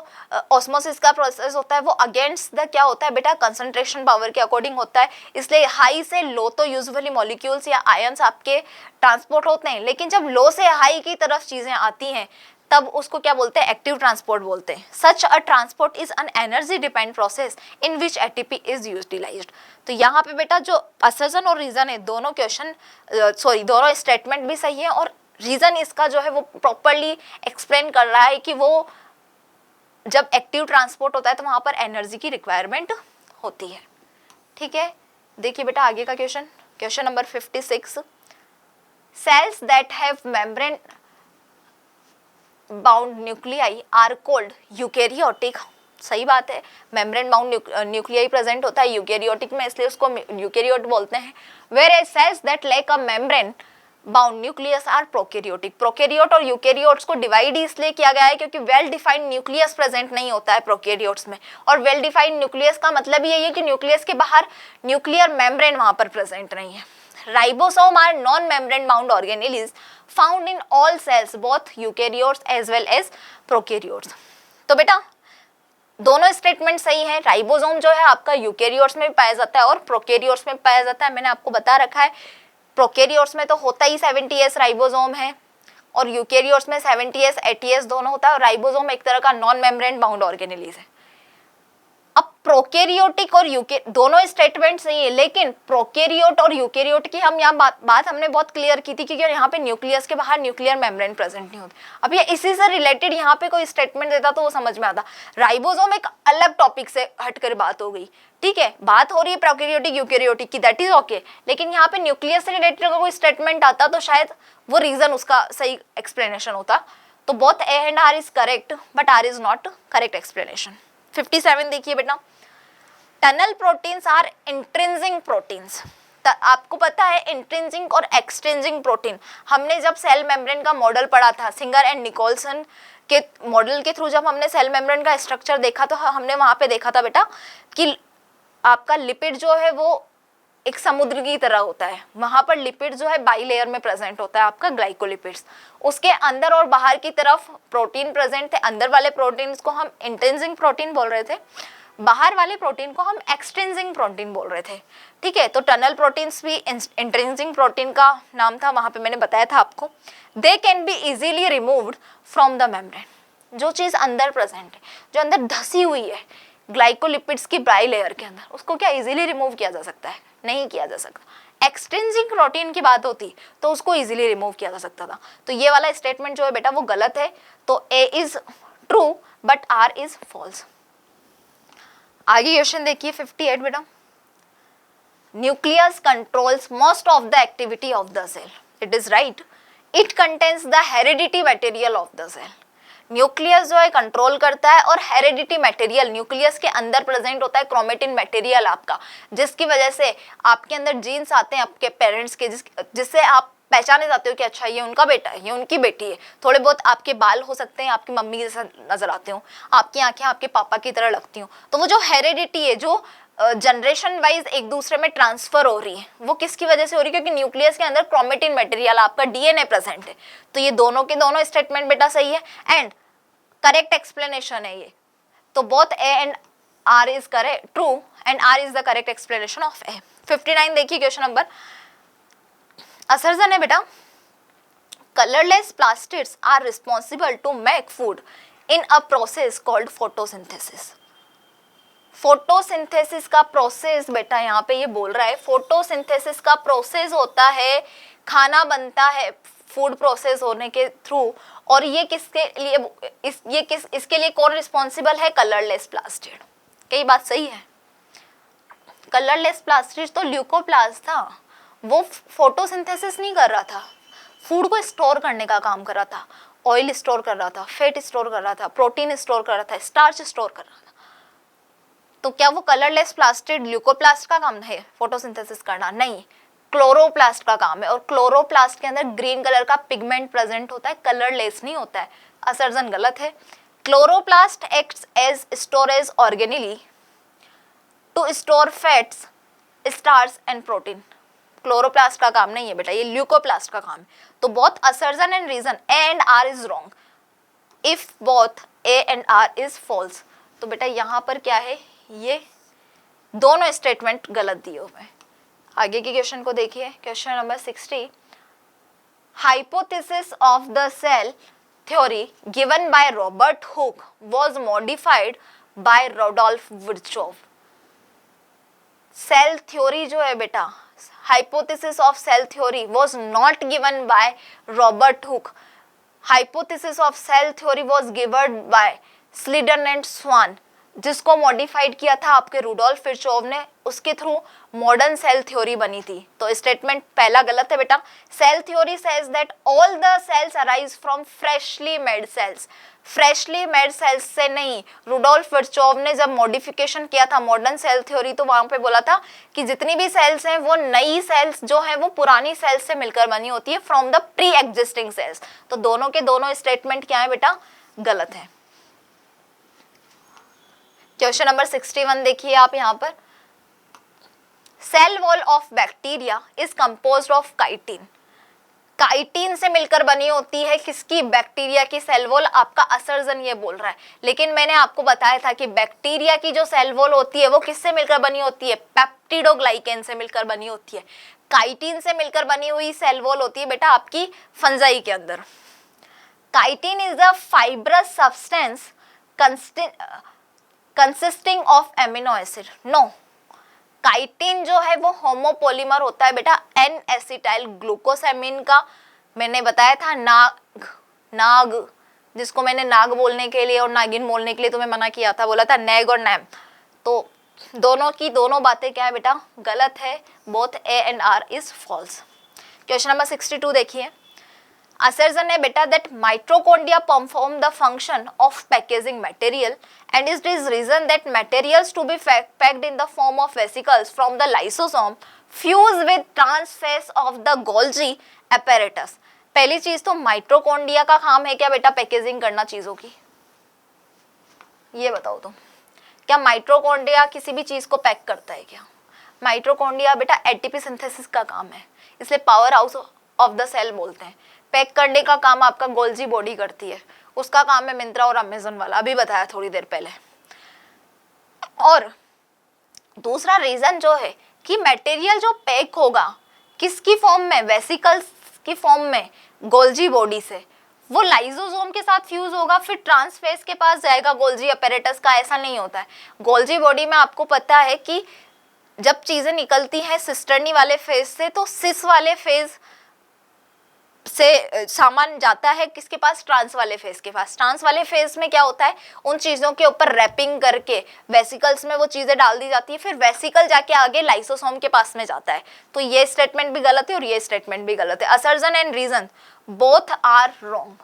ऑस्मोसिस का प्रोसेस होता है वो अगेंस्ट द क्या होता है बेटा, कंसंट्रेशन पावर के अकॉर्डिंग होता है। इसलिए हाई से लो तो यूजुअली मॉलिक्यूल्स या आयंस आपके ट्रांसपोर्ट होते हैं, लेकिन जब लो से हाई की तरफ चीजें आती हैं तब उसको क्या बोलते हैं, एक्टिव ट्रांसपोर्ट बोलते हैं। Such a transport is an energy depend process in which ATP is utilised. तो यहाँ पे बेटा जो असर्जन और रीजन है दोनों क्वेश्चन दोनों स्टेटमेंट भी सही है और रीजन इसका जो है वो प्रॉपरली एक्सप्लेन कर रहा है कि वो जब एक्टिव ट्रांसपोर्ट होता है तो वहां पर एनर्जी की रिक्वायरमेंट होती है, ठीक है। देखिए बेटा आगे का question, question number 56, cells that have membrane bound nuclei are called eukaryotic. सही बात है, मेम्ब्रेन बाउंड न्यूक्लियाई प्रेजेंट होता है यूकेरियोटिक में, इसलिए उसको यूकेरियोट बोलते हैं। Whereas cells that lack a membrane bound nucleus are prokaryotic. Prokaryote और यूकेरियोट्स को डिवाइड इसलिए किया गया है क्योंकि वेल डिफाइंड न्यूक्लियस प्रेजेंट नहीं होता है प्रोकैरियोट्स में। और वेल डिफाइंड न्यूक्लियस का मतलब यही है कि न्यूक्लियस के बाहर न्यूक्लियर मेम्ब्रेन वहां पर प्रेजेंट नहीं है। Ribosome are non membrane bound organelles found in all cells both eukaryotes as well as prokaryotes. तो बेटा दोनों स्टेटमेंट सही है। राइबोसोम जो है आपका यूकेरियोट्स में भी पाया जाता है और प्रोकैरियोट्स में पाया जाता है। मैंने आपको बता रखा है प्रोकैरियोट्स में तो होता ही 70S राइबोसोम है और यूकेरियोट्स में 70S 80S दोनों होता है। और राइबोसोम एक तरह का नॉन मेम्ब्रेन बाउंड ऑर्गेनेलिज है। अब प्रोकैरियोटिक और दोनों स्टेटमेंट सही है, लेकिन प्रोकैरियोट और यूकेरियोट की हम यहाँ बात हमने बहुत क्लियर की थी क्योंकि यहाँ पे न्यूक्लियस के बाहर न्यूक्लियर मेम्ब्रेन प्रेजेंट नहीं होती। अब ये इसी से रिलेटेड यहाँ पे कोई स्टेटमेंट देता तो वो समझ में आता। राइबोसोम एक अलग टॉपिक से हटकर बात हो गई, ठीक है, बात हो रही है प्रोकैरियोटिक यूकेरियोटिक की, दैट इज ओके। लेकिन यहाँ पे न्यूक्लियस से रिलेटेड अगर कोई स्टेटमेंट आता तो शायद वो रीजन उसका सही एक्सप्लेनेशन होता। तो both A and R is correct but R is not correct explanation. 57 देखिए बेटा, tunnel proteins are intrinsic proteins. आपको पता है इंट्रिंसिक और एक्सट्रिंसिक प्रोटीन, हमने जब सेल मेम्ब्रेन का मॉडल पढ़ा था सिंगर एंड निकोलसन के मॉडल के थ्रू, जब हमने सेल मेम्ब्रेन का स्ट्रक्चर देखा तो हमने वहां पे देखा था बेटा कि आपका लिपिड जो है वो एक समुद्र की तरह होता है। वहां पर लिपिड जो है बाई लेयर में प्रेजेंट होता है आपका ग्लाइकोलिपिड्स, उसके अंदर और बाहर की तरफ प्रोटीन प्रेजेंट थे। अंदर वाले प्रोटीन को हम इंट्रिंसिक प्रोटीन बोल रहे थे, बाहर वाले प्रोटीन को हम एक्सट्रिंसिक प्रोटीन बोल रहे थे, ठीक है। तो टनल प्रोटीन्स भी इंट्रिंसिक प्रोटीन का नाम था, वहां पे मैंने बताया था आपको। They can be easily removed from the membrane. जो चीज अंदर प्रेजेंट है, जो अंदर धसी हुई है ग्लाइकोलिपिड्स की बाई लेयर के अंदर, उसको क्या इजीली रिमूव किया जा सकता है? नहीं किया जा सकता। एक्सट्रिंसिक प्रोटीन की बात होती तो उसको इजीली रिमूव किया जा सकता था। तो ये वाला स्टेटमेंट जो है बेटा वो गलत है। तो A is true but R is false. आगे क्वेश्चन देखिए 58 बेटा, nucleus controls most of the activity of the cell. It is right, it contains the heredity material of the cell. Nucleus जो है कंट्रोल करता है और हेरिडिटी मटेरियल न्यूक्लियस के अंदर प्रेजेंट होता है, क्रोमेटिन मटेरियल आपका, जिसकी वजह से आपके अंदर जीन्स आते हैं आपके पेरेंट्स के, जिससे आप पहचाने जाते हो कि अच्छा ये उनका बेटा है, ये उनकी बेटी है। थोड़े बहुत आपके बाल हो सकते हैं आपकी मम्मी जैसा नजर आते हो, आपकी आंखें आपके पापा की तरह लगती हो। तो वो जो हेरिडिटी है जो जनरेशन वाइज एक दूसरे में ट्रांसफर हो रही है, वो किसकी वजह से हो रही है? क्योंकि न्यूक्लियस के अंदर क्रोमेटिन मटेरियल आपका डीएनए प्रेजेंट है। तो ये दोनों के दोनों स्टेटमेंट बेटा सही है एंड करेक्ट एक्सप्लेनेशन है ये। तो both A and R is correct, true and R is the correct explanation of A. 59 देखिए क्वेश्चन नंबर, असर्जन है बेटा, colourless plastids are responsible to make food in a process called photosynthesis. Photosynthesis का प्रोसेस बेटा यहाँ पे ये बोल रहा है, फोटोसिंथेसिस का प्रोसेस होता है, खाना बनता है फूड प्रोसेस होने के थ्रू। और ये किसके लिए इसके लिए कौन रिस्पॉन्सिबल है? Colourless plastid. कई बात सही है, कलरलेस प्लास्टिड तो ल्यूकोप्लास्ट था, वो फोटोसिंथेसिस नहीं कर रहा था, फूड को स्टोर करने का काम कर रहा था। ऑयल स्टोर कर रहा था, फैट स्टोर कर रहा था, प्रोटीन स्टोर कर रहा था, स्टार्च स्टोर कर रहा था। तो क्या वो कलरलेस प्लास्टिड ल्यूकोप्लास्ट का काम है फोटोसिंथेसिस करना? नहीं, क्लोरोप्लास्ट का काम है। और क्लोरोप्लास्ट के अंदर ग्रीन कलर का पिगमेंट प्रेजेंट होता है, कलरलेस नहीं होता है। असर्जन गलत है। Chloroplast acts as storage organelle to store fats, starch and protein. Chloroplast का काम नहीं है बेटा, ये ल्यूकोप्लास्ट का काम है। तो both assertion and reason A and R is wrong if both A and R is false. तो बेटा यहाँ पर क्या है, ये दोनों स्टेटमेंट गलत दिए हुए हैं। आगे के क्वेश्चन को देखिए, question number 60, hypothesis of the cell theory given by Robert Hooke was modified by Rudolf Virchow. Cell theory जो है बेटा, hypothesis of cell theory was not given by Robert Hooke. Hypothesis of cell theory was given by Schleiden and Schwann. जिसको मॉडिफाइड किया था आपके रुडोल्फ विर्चोव ने, उसके थ्रू मॉडर्न सेल थ्योरी बनी थी। तो स्टेटमेंट पहला गलत है बेटा। Cell theory says that all the cells arise from freshly made cells. Freshly made cells से नहीं, रुडोल्फ विर्चोव ने जब मॉडिफिकेशन किया था मॉडर्न सेल थ्योरी, तो वहां पे बोला था कि जितनी भी सेल्स हैं वो नई सेल्स जो है वो पुरानी सेल्स से मिलकर बनी होती है, from the pre existing sales. तो दोनों के दोनों स्टेटमेंट क्या है बेटा, गलत है। क्वेश्चन नंबर 61 देखिए आप यहाँ पर, cell wall of bacteria is composed of chitin. Chitin से मिलकर बनी होती है किसकी, बैक्टीरिया की सेल वॉल। आपका असर्जन ये बोल रहा है, लेकिन मैंने आपको बताया था कि बैक्टीरिया की जो सेल वॉल होती है वो किससे मिलकर बनी होती है, पेप्टिडोग्लाइकेन से मिलकर बनी होती है। काइटिन से मिलकर बनी हुई सेल वॉल होती है बेटा आपकी फंजाई के अंदर। Chitin is a fibrous substance consisting of amino acid. No, chitin जो है वो होमोपोलीमर होता है बेटा एन एसिटाइल ग्लूकोसामिन का। मैंने बताया था नाग, जिसको मैंने नाग बोलने के लिए और नागिन बोलने के लिए तुम्हें मना किया था, बोला था नैग और नैम। तो दोनों की दोनों बातें क्या है बेटा, गलत है। Both A and R is false. Question number 62 देखिए, assertion है बेटा that mitochondria perform the function of packaging material and it is reason that materials to be packed in the form of vesicles from the lysosome fuse with transphase of the Golgi apparatus। पहली चीज तो माइट्रोकॉन्ड्रिया का काम है क्या बेटा, पैकेजिंग करना चीजों की। ये बताओ तुम, क्या माइट्रोकॉन्ड्रिया किसी भी चीज को पैक करता है क्या? माइट्रोकॉन्ड्रिया बेटा एटीपी सिंथेसिस का काम है, इसलिए power house of the cell बोलते हैं। पैक करने का काम आपका गोल्जी बॉडी करती है, उसका काम है मिंत्रा और अमेजन वाला, अभी बताया थोड़ी देर पहले। और दूसरा रीजन जो है कि मटेरियल जो पैक होगा किसकी फॉर्म में, वेसिकल्स की फॉर्म में गोल्जी बॉडी से, वो लाइसोसोम के साथ फ्यूज होगा, फिर ट्रांसफेज के पास जाएगा गोल्जी अपैरेटस का। ऐसा नहीं होता है। गोल्जी बॉडी में आपको पता है कि जब चीजें निकलती हैं सिस्टर्नी वाले फेज से, तो सिस वाले फेज से सामान जाता है किसके पास, ट्रांस वाले फेज के पास। ट्रांस वाले फेज में क्या होता है, उन चीजों के ऊपर रैपिंग करके वेसिकल्स में वो चीजें डाल दी जाती है, फिर वेसिकल जाके आगे लाइसोसोम के पास में जाता है। तो ये स्टेटमेंट भी गलत है और ये स्टेटमेंट भी गलत है। Assertion and reason both are wrong.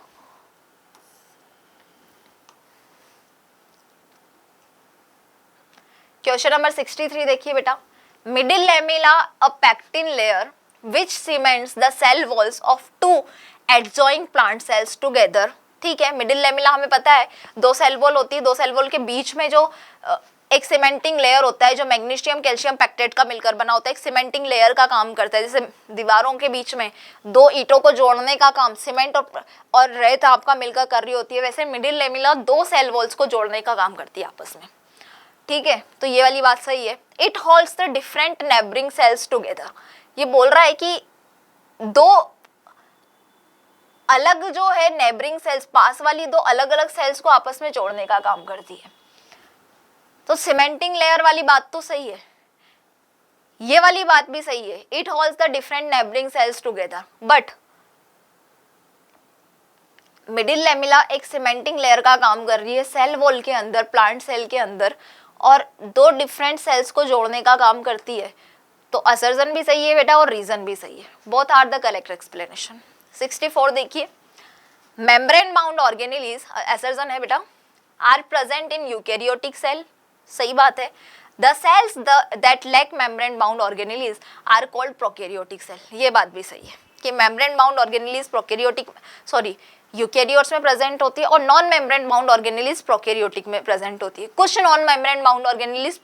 Question number 63 देखिए बेटा, middle lamella a pectin layer which cements the cell walls of two adjoining plant cells together। ठीक है, मिडिल लेमिला हमें पता है दो सेल वॉल होती है, दो सेल वॉल के बीच में जो एक सीमेंटिंग लेयर होता है जो मैग्नीशियम कैल्शियम पैक्टेट का मिलकर बना होता है, एक सीमेंटिंग लेयर का काम करता है। जैसे दीवारों के बीच में दो ईंटों को जोड़ने का काम सीमेंट और रेत आपका मिलकर कर रही होती है, वैसे मिडिल लेमिला दो सेल वॉल्स को जोड़ने का काम करती है आपस में। ठीक है, तो ये वाली बात सही है। It holds the different neighbouring cells together. ये बोल रहा है कि दो अलग जो है नेबरिंग सेल्स, पास वाली दो अलग अलग सेल्स को आपस में जोड़ने का काम करती है। तो सीमेंटिंग लेयर वाली बात तो सही है, ये वाली बात भी सही है। It holds the different neighbouring cells together, but middle lamella एक सीमेंटिंग लेयर का काम कर रही है सेल वॉल के अंदर, प्लांट सेल के अंदर, और दो डिफरेंट सेल्स को जोड़ने का काम करती है। तो असर्जन भी सही है बेटा और रीजन भी सही है। Both are the correct explanation. 64 देखिए, मेम्ब्रेन बाउंड ऑर्गेनेलीज, असर्जन है बेटा, are present in eukaryotic cell. सही बात है। The cells that lack membrane bound organelles are called prokaryotic cell. ये बात भी सही है कि मेम्ब्रेन बाउंड ऑर्गेनेलीज यूकैरियोट्स में प्रेजेंट होती है और non membrane bound organelles prokaryotic में प्रेजेंट होती है। कुछ non membrane bound organelles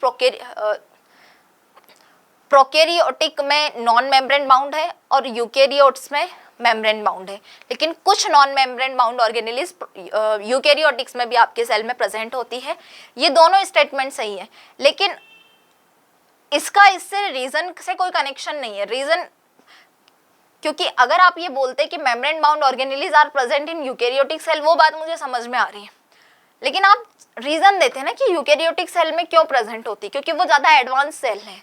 prokaryotic में नॉन मेम्ब्रेन बाउंड है और यूकैरियोट्स में मेम्ब्रेन बाउंड है, लेकिन कुछ non membrane bound organelles eukaryotics में भी आपके सेल में प्रेजेंट होती है। ये दोनों स्टेटमेंट सही है, लेकिन इसका इससे रीजन से कोई कनेक्शन नहीं है। रीजन क्योंकि अगर आप ये बोलते कि membrane bound organelles are present in eukaryotic cell, वो बात मुझे समझ में आ रही है, लेकिन आप रीजन देते हैं ना कि यूकैरियोटिक सेल में क्यों प्रेजेंट होती है, क्योंकि वो ज्यादा एडवांस सेल है।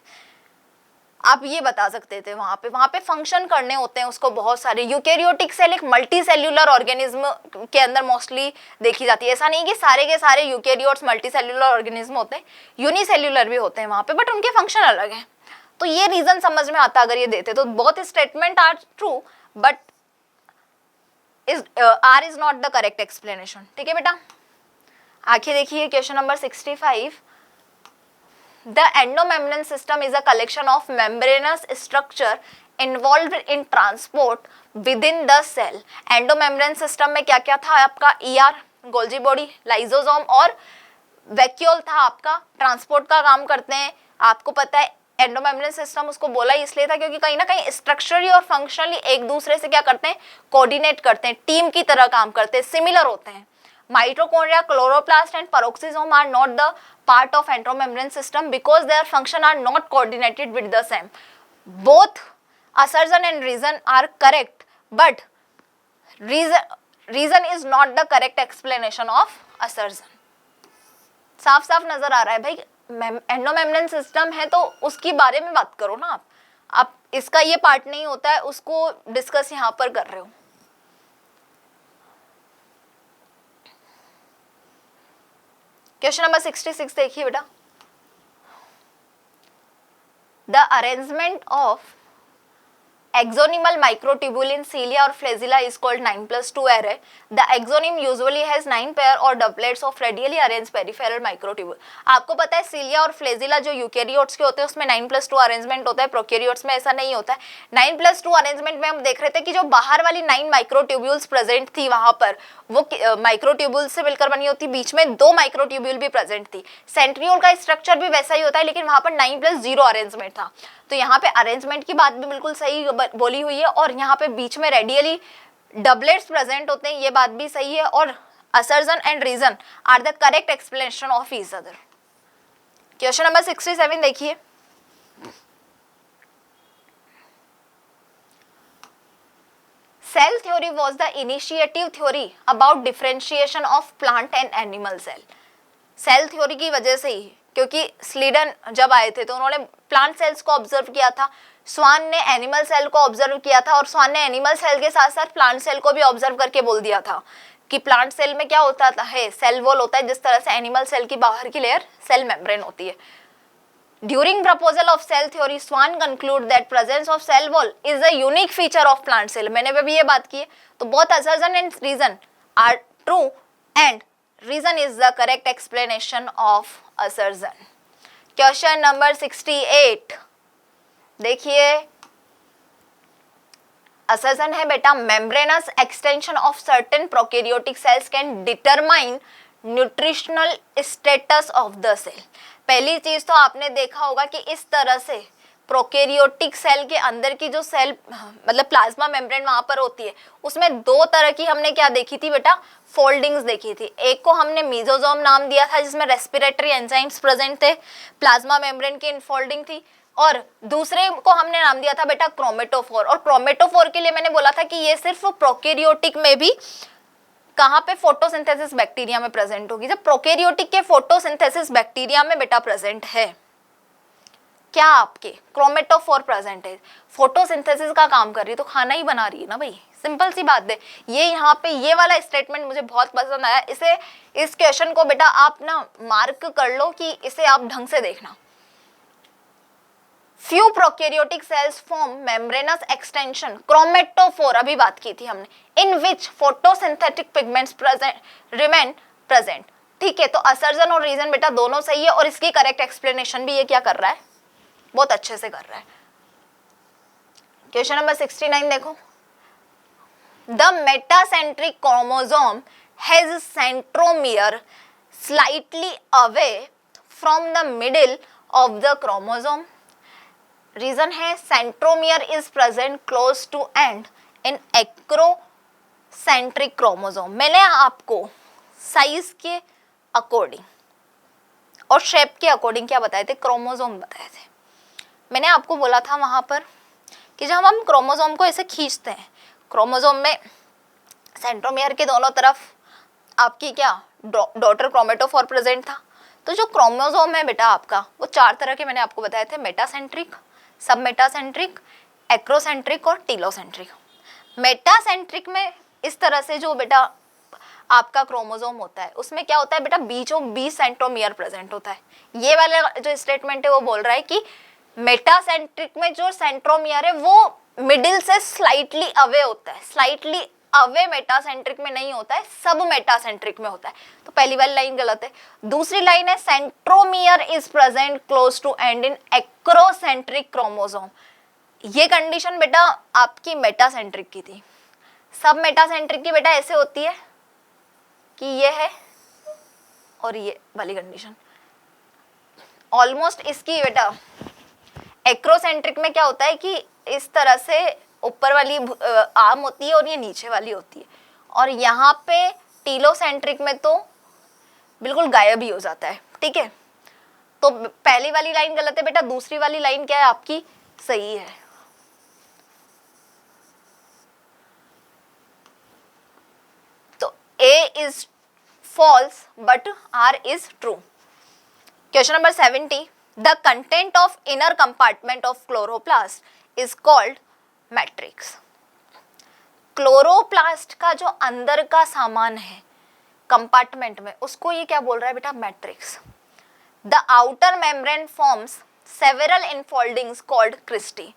आप ये बता सकते थे वहां पे फंक्शन करने होते हैं उसको बहुत सारे। यूकेरियोटिक सेल एक मल्टी सेल्यूलर ऑर्गेनिज्म के अंदर मोस्टली देखी जाती है। ऐसा नहीं कि सारे के सारे यूकेरियोट्स मल्टी सेल्यूलर ऑर्गेनिज्म होते हैं, यूनिसेल्यूलर भी होते हैं वहां पे, बट उनके फंक्शन अलग है। तो ये रीजन समझ में आता अगर ये देते तो। Both statement are true but R is not the correct explanation. ठीक है बेटा, आखिर देखिए question number 65। The endomembrane system is a collection of membranous structure involved in transport within the cell. Endomembrane system में क्या क्या था आपका? ER, गोल्जी बॉडी, लाइजोसोम और वैक्यूल था आपका, ट्रांसपोर्ट का काम करते हैं। आपको पता है एंडोमेम्ब्रेन सिस्टम उसको बोला इसलिए था क्योंकि कहीं ना कहीं स्ट्रक्चरली और फंक्शनली एक दूसरे से क्या करते हैं? कोऑर्डिनेट करते हैं, टीम की तरह काम करते हैं, सिमिलर होते हैं। Mitochondria, chloroplast and peroxisome are not the part of endomembrane system because their function are not coordinated with the same. Both assertion and reason are correct, but reason is not the correct explanation of assertion. साफ साफ नजर आ रहा है भाई, एंडोमेम्ब्रेन सिस्टम है तो उसकी बारे में बात करो ना आप इसका ये पार्ट नहीं होता है उसको डिस्कस यहाँ पर कर रहे हो। क्वेश्चन नंबर 66 देखिए बेटा। The arrangement of axonymal microtubule in cilia or flagella is called 9+2 array. The axoneme usually has 9 pair or doublets of radially arranged peripheral microtubule. आपको पता है cilia और flagella जो यूकेरियोट्स के होते हैं उसमें 9+2 अरेंजमेंट होता है, प्रोकैरियोट्स में ऐसा नहीं होता है। 9+2 अरेंजमेंट में हम देख रहे थे कि जो बाहर वाली 9 माइक्रोट्यूब्यूल्स प्रेजेंट थी वहां पर वो माइक्रोट्यूब्यूल से मिलकर बनी होती, बीच में 2 माइक्रोट्यूब्यूल भी प्रेजेंट थी। सेंट्रियोल का स्ट्रक्चर भी वैसा ही होता है लेकिन वहां पर 9+0 अरेंजमेंट था। तो यहाँ पे अरेंजमेंट की बात भी बिल्कुल सही बोली हुई है और यहाँ पे बीच में रेडियली डबलेट्स प्रेजेंट होते हैं, ये बात भी सही है। और assertion and reason are the correct explanation of each other. Question number 67 देखिए। Cell theory was the initiative theory about differentiation of plant and animal cell. Cell theory की वजह से ही, क्योंकि स्लीडन जब आए थे तो उन्होंने प्लांट सेल्स को ऑब्जर्व किया था, स्वान ने एनिमल सेल को ऑब्जर्व किया था और स्वान ने एनिमल सेल के साथ साथ प्लांट सेल को भी ऑब्जर्व करके बोल दिया था कि प्लांट सेल में क्या होता है, सेल वॉल होता है, जिस तरह से एनिमल सेल की बाहर की लेयर सेल मेम्ब्रेन होती है। During proposal of cell theory, Swan conclude that presence of cell wall is a unique feature of plant cell. मैंने भी ये बात की है। तो both assertion and reason are true and reason is the correct explanation of assertion. Question number 68 देखिए। assertion है बेटा, membranous extension of certain prokaryotic cells can determine nutritional status of the cell. पहली चीज तो आपने देखा होगा कि इस तरह से प्रोकैरियोटिक सेल के अंदर की जो सेल मतलब प्लाज्मा मेम्ब्रेन वहां पर होती है उसमें दो तरह की हमने क्या देखी थी बेटा, फोल्डिंग्स देखी थी। एक को हमने मीजोजोम नाम दिया था जिसमें रेस्पिरेटरी एंजाइम्स प्रेजेंट थे, प्लाज्मा मेम्ब्रेन की इनफोल्डिंग थी, और दूसरे को हमने नाम दिया था बेटा क्रोमेटोफोर। और क्रोमेटोफोर के लिए मैंने बोला था कि ये सिर्फ प्रोकैरियोटिक में भी कहाँ पे फोटोसिंथेसिस बैक्टीरिया में प्रेजेंट होगी, जब प्रोकैरियोटिक के फोटोसिंथेसिस बैक्टीरिया में बेटा प्रेजेंट है, क्या आपके क्रोमेटोफोर प्रेजेंट है, फोटोसिंथेसिस का काम कर रही है तो खाना ही बना रही है ना भाई, सिंपल सी बात है। ये यहाँ पे ये वाला स्टेटमेंट मुझे बहुत पसंद आया, इसे इस क्वेश्चन को बेटा आप ना मार्क कर लो कि इसे आप ढंग से देखना। Few prokaryotic cells form membranous extension, chromatophore अभी बात की थी हमने, in which photosynthetic pigments remain present। ठीक है, तो असर्जन और रीजन बेटा दोनों सही है और इसकी करेक्ट एक्सप्लेनेशन भी ये क्या कर रहा है, बहुत अच्छे से कर रहा है। क्वेश्चन नंबर 69 देखो। The metacentric chromosome has centromere slightly away from the middle of the chromosome। Reason है centromere is present close to end in acrocentric chromosome. मैंने आपको साइज के अकॉर्डिंग और शेप के अकॉर्डिंग क्या बताए थे, क्रोमोसोम बताए थे। मैंने आपको बोला था वहां पर कि जब हम क्रोमोसोम को ऐसे खींचते हैं, क्रोमोसोम में सेंट्रोमियर के दोनों तरफ आपकी क्या डॉटर क्रोमेटोफोर प्रेजेंट था। तो जो क्रोमोसोम है बेटा आपका वो चार तरह के मैंने आपको बताए थे, मेटासेंट्रिक, सब मेटासेंट्रिक, एक्रोसेंट्रिक और टीलोसेंट्रिक। मेटासेंट्रिक में इस तरह से जो बेटा आपका क्रोमोसोम होता है उसमें क्या होता है बेटा, बीचों बीच सेंट्रोमियर प्रेजेंट होता है। ये वाला जो स्टेटमेंट है वो बोल रहा है कि मेटासेंट्रिक में जो सेंट्रोमियर है वो मिडिल से स्लाइटली अवे होता है, स्लाइटली अवे मेटासेंट्रिक में नहीं होता है, सब मेटासेंट्रिक में होता है। तो पहली वाली लाइन गलत है। दूसरी लाइन है centromere is present close to end in acrocentric chromosome. ये कंडीशन बेटा आपकी मेटासेंट्रिक की थी। सब मेटासेंट्रिक की बेटा ऐसे होती है कि ये है और ये वाली कंडीशन ऑलमोस्ट इसकी बेटा। एक्रोसेंट्रिक में क्या होता है कि इस तरह से ऊपर वाली आर्म होती है और ये नीचे वाली होती है, और यहाँ पे टीलोसेंट्रिक में तो बिल्कुल गायब ही हो जाता है। ठीक है, तो पहली वाली लाइन गलत है बेटा, दूसरी वाली लाइन क्या है आपकी, सही है। तो A is false but R is true. Question number 70, the content of inner compartment of chloroplast is called matrix. Chloroplast का जो अंदर का सामान है कंपार्टमेंट में, उसको ये क्या बोल रहा है बेटा, matrix. The outer membrane forms several infoldings called cristae.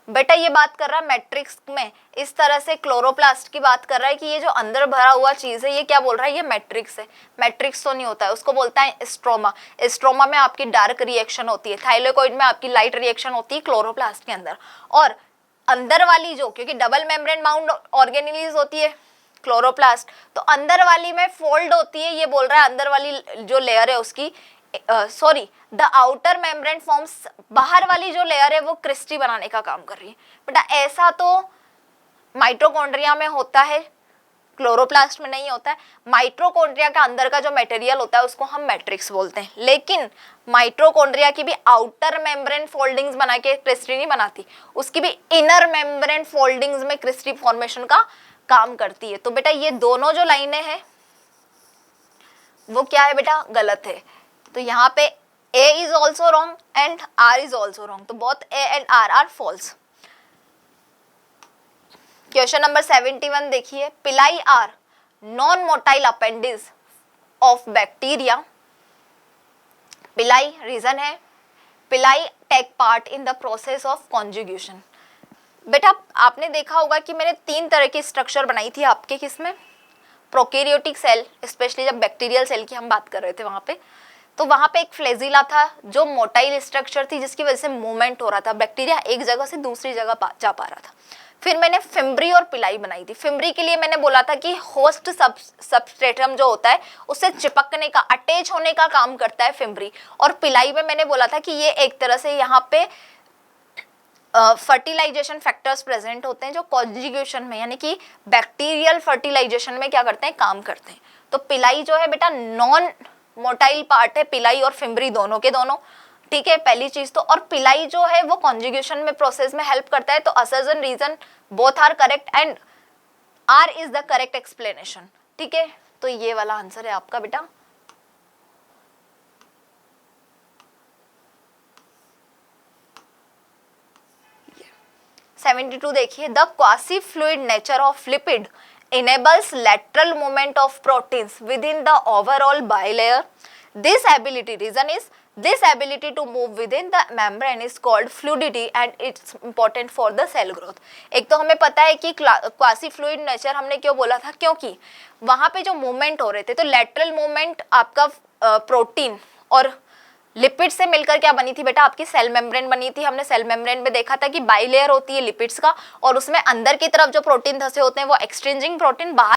बेटा ये बात कर रहा है मैट्रिक्स में, इस तरह से क्लोरोप्लास्ट की बात कर रहा है कि ये जो अंदर भरा हुआ चीज है ये क्या बोल रहा है, ये मैट्रिक्स है। मैट्रिक्स तो नहीं होता है, उसको बोलता है स्ट्रोमा। स्ट्रोमा में आपकी डार्क रिएक्शन होती है, थाइलेकोइड में आपकी लाइट रिएक्शन होती है क्लोरोप्लास्ट के अंदर। और अंदर वाली जो, क्योंकि डबल मेम्ब्रेन बाउंड ऑर्गेनेलीज होती है क्लोरोप्लास्ट, तो अंदर वाली में फोल्ड होती है, ये बोल रहा है अंदर वाली जो लेयर है उसकी sorry the outer membrane forms, बाहर वाली जो लेयर है वो क्रिस्टी बनाने का काम कर रही है। बेटा ऐसा तो माइटोकॉन्ड्रिया में होता है, क्लोरोप्लास्ट में नहीं होता है। माइटोकॉन्ड्रिया का अंदर का जो मटेरियल होता है उसको हम मैट्रिक्स बोलते हैं, लेकिन माइटोकॉन्ड्रिया की भी आउटर मेम्ब्रेन फोल्डिंग्स बना के क्रिस्टी नहीं बनाती, उसकी भी इनर मेम्ब्रेन फोल्डिंग्स में क्रिस्टी फॉर्मेशन का काम करती है। तो बेटा ये दोनों जो लाइनें हैं वो क्या है बेटा, गलत है। तो यहाँ पे A is also wrong and R is also wrong, तो both A and R are false। Question number 71 देखिए, pili are non motile appendages of bacteria. Pili reason है, pili take part in the process of conjugation. बेटा आपने देखा होगा कि मैंने 3 तरह की स्ट्रक्चर बनाई थी आपके किसमें, प्रोकैरियोटिक सेल, स्पेशली जब बैक्टीरियल सेल की हम बात कर रहे थे वहां पे, तो वहां पे एक फ्लैजिला था जो मोटाइल स्ट्रक्चर थी जिसकी वजह से मूवमेंट हो रहा था, बैक्टीरिया एक जगह से दूसरी जगह जा पा रहा था। फिर मैंने फिम्ब्री और पिलाई बनाई थी। फिम्ब्री के लिए मैंने बोला था कि होस्ट सबस्ट्रेटम जो होता है उससे चिपकने का, अटैच होने का काम करता है फिम्ब्री। और पिलाई में मैंने बोला था कि ये एक तरह से यहाँ पे फर्टिलाइजेशन फैक्टर्स प्रेजेंट होते हैं जो कॉन्जुगेशन में, यानी कि बैक्टीरियल फर्टिलाइजेशन में क्या करते हैं, काम करते हैं। तो पिलाई जो है बेटा नॉन मोटाइल पार्ट है, पिलाई और फिम्ब्री दोनों के दोनों। ठीक है, पहली चीज तो, और पिलाई जो है वो कॉन्जुगेशन में प्रोसेस में हेल्प करता है। तो assertion reason both are correct and R is the correct explanation. ठीक है, तो ये वाला आंसर है आपका बेटा। ये 72 देखिए, the quasi fluid nature of lipid enables lateral movement of proteins within the overall bilayer. This ability, reason is this ability to move within the membrane is called fluidity and it's important for the cell growth. एक तो हमें पता है कि क्वासी फ्लूइड नेचर हमने क्यों बोला था, क्योंकि वहां पे जो मूवमेंट हो रहे थे, तो लेटरल मूवमेंट आपका प्रोटीन और लिपिड से मिलकर क्या बनी थी बेटा, आपकी सेल मेम्ब्रेन बनी थी। हमने सेल मेम्ब्रेन में देखा था कि बाइलेयर होती है लिपिड्स का, और उसमें अंदर की तरफ जो प्रोटीन धसे होते हैं वो एक्सचेंजिंग प्रोटीन, बाहर